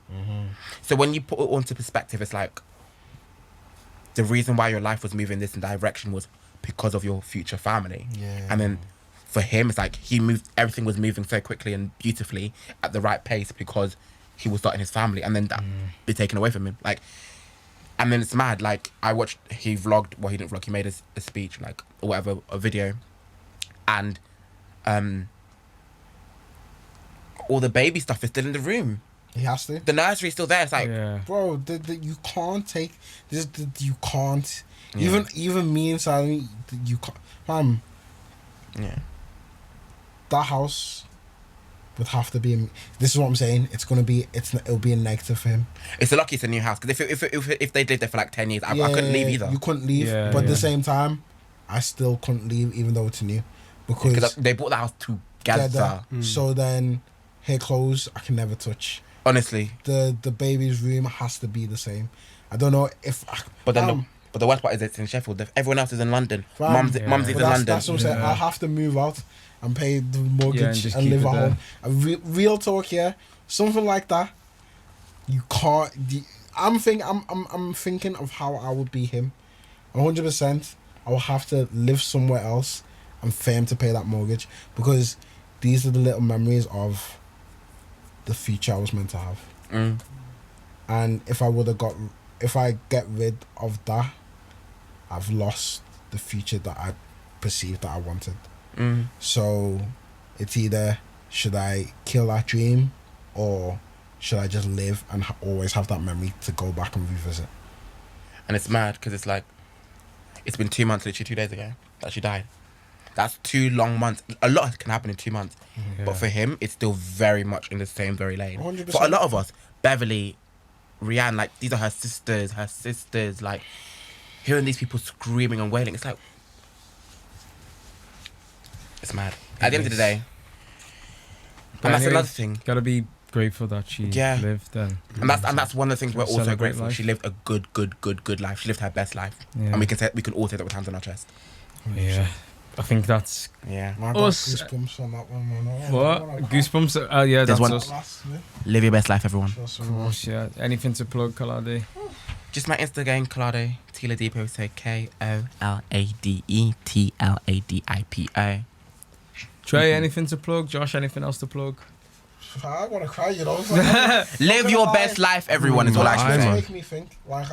S4: So when you put it all into perspective, it's like the reason why your life was moving this direction was because of your future family.
S3: Yeah.
S4: And then for him, it's like everything was moving so quickly and beautifully at the right pace because he was starting his family, and then that be taken away from him. Like, and then it's mad. Like, I watched, he vlogged, well, he didn't vlog, he made a speech, like, or whatever, a video, and all the baby stuff is still in the room.
S3: He has to.
S4: The nursery is still there. It's like,
S1: Yeah.
S3: Bro, you can't take this. You can't.
S4: Yeah.
S3: Even me and Sally, you can't.
S4: yeah.
S3: That house would have to be. This is what I'm saying. It'll be a negative for him.
S4: It's a lucky it's a new house, because if they lived there for like 10 years, I couldn't leave either.
S3: You couldn't leave,
S1: Yeah,
S3: but at
S1: yeah.
S3: the same time, I still couldn't leave even though it's new, because
S4: They bought the house together.
S3: So then, her clothes I can never touch.
S4: Honestly.
S3: The baby's room has to be the same. I don't know if.
S4: But then the worst part is it's in Sheffield. Everyone else is in London.
S3: Fam.
S4: Mum's
S1: Yeah.
S4: in
S3: But
S4: London.
S3: that's what I'm saying.
S1: Yeah.
S3: I'll have to move out and pay the
S1: Yeah, and
S3: mortgage
S1: just
S3: and
S1: keep
S3: live
S1: it
S3: at
S1: there.
S3: home. Real talk here, something like that. You can't. I'm thinking of how I would be him. 100%. I will have to live somewhere else and for him to pay that mortgage, because these are the little memories of the future I was meant to have. And if I get rid of that, I've lost the future that I perceived that I wanted. So it's either, should I kill that dream, or should I just live and always have that memory to go back and revisit?
S4: And it's mad because it's like, it's been 2 months, literally 2 days ago, that she died. That's 2 long months. A lot can happen in 2 months.
S1: Yeah.
S4: But for him, it's still very much in the same very lane.
S3: 100%.
S4: For a lot of us, Beverly, Rianne, like, these are her sisters, like, hearing these people screaming and wailing, it's like, it's mad. At the end of the day,
S1: But
S4: and that's
S1: anyway,
S4: another thing.
S1: Gotta be grateful that she
S4: Yeah.
S1: lived and
S4: And that's one of the things we're also
S1: Celebrate
S4: grateful.
S1: life.
S4: She lived a good life. She lived her best life.
S1: Yeah.
S4: And we can all say that with hands on our chest.
S1: Yeah. I think that's
S4: Yeah.
S3: I got
S1: Us-
S3: goosebumps on that one, man.
S1: what goosebumps. Yeah,
S4: There's
S1: that's
S4: one-
S1: us.
S4: Live your best life, everyone.
S1: Of course, yeah. Anything to plug, Kolade?
S4: Just my Instagram, Kolade, Tiladipo, so KOLADE,
S1: Trey, anything to plug? Josh, anything else to plug?
S3: I want to cry, you know.
S4: Live your best life, evereverone, is all I
S2: Aye,
S4: should
S3: It's
S2: man.
S4: say.
S3: make me think. Like,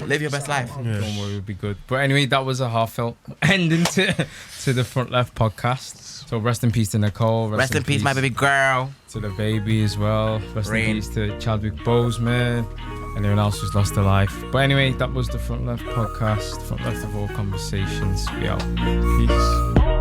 S4: Live your best life.
S2: Yeah.
S1: Don't worry, it'll be good. But anyway, that was a heartfelt ending to the Front Left podcast. So rest in peace to Nicole.
S4: Rest in peace, my baby girl.
S1: To the baby as well. Rest
S4: Rain.
S1: in peace to Chadwick Boseman. Anyone else who's lost their life. But anyway, that was the Front Left podcast. Front Left of all conversations. We out. Peace.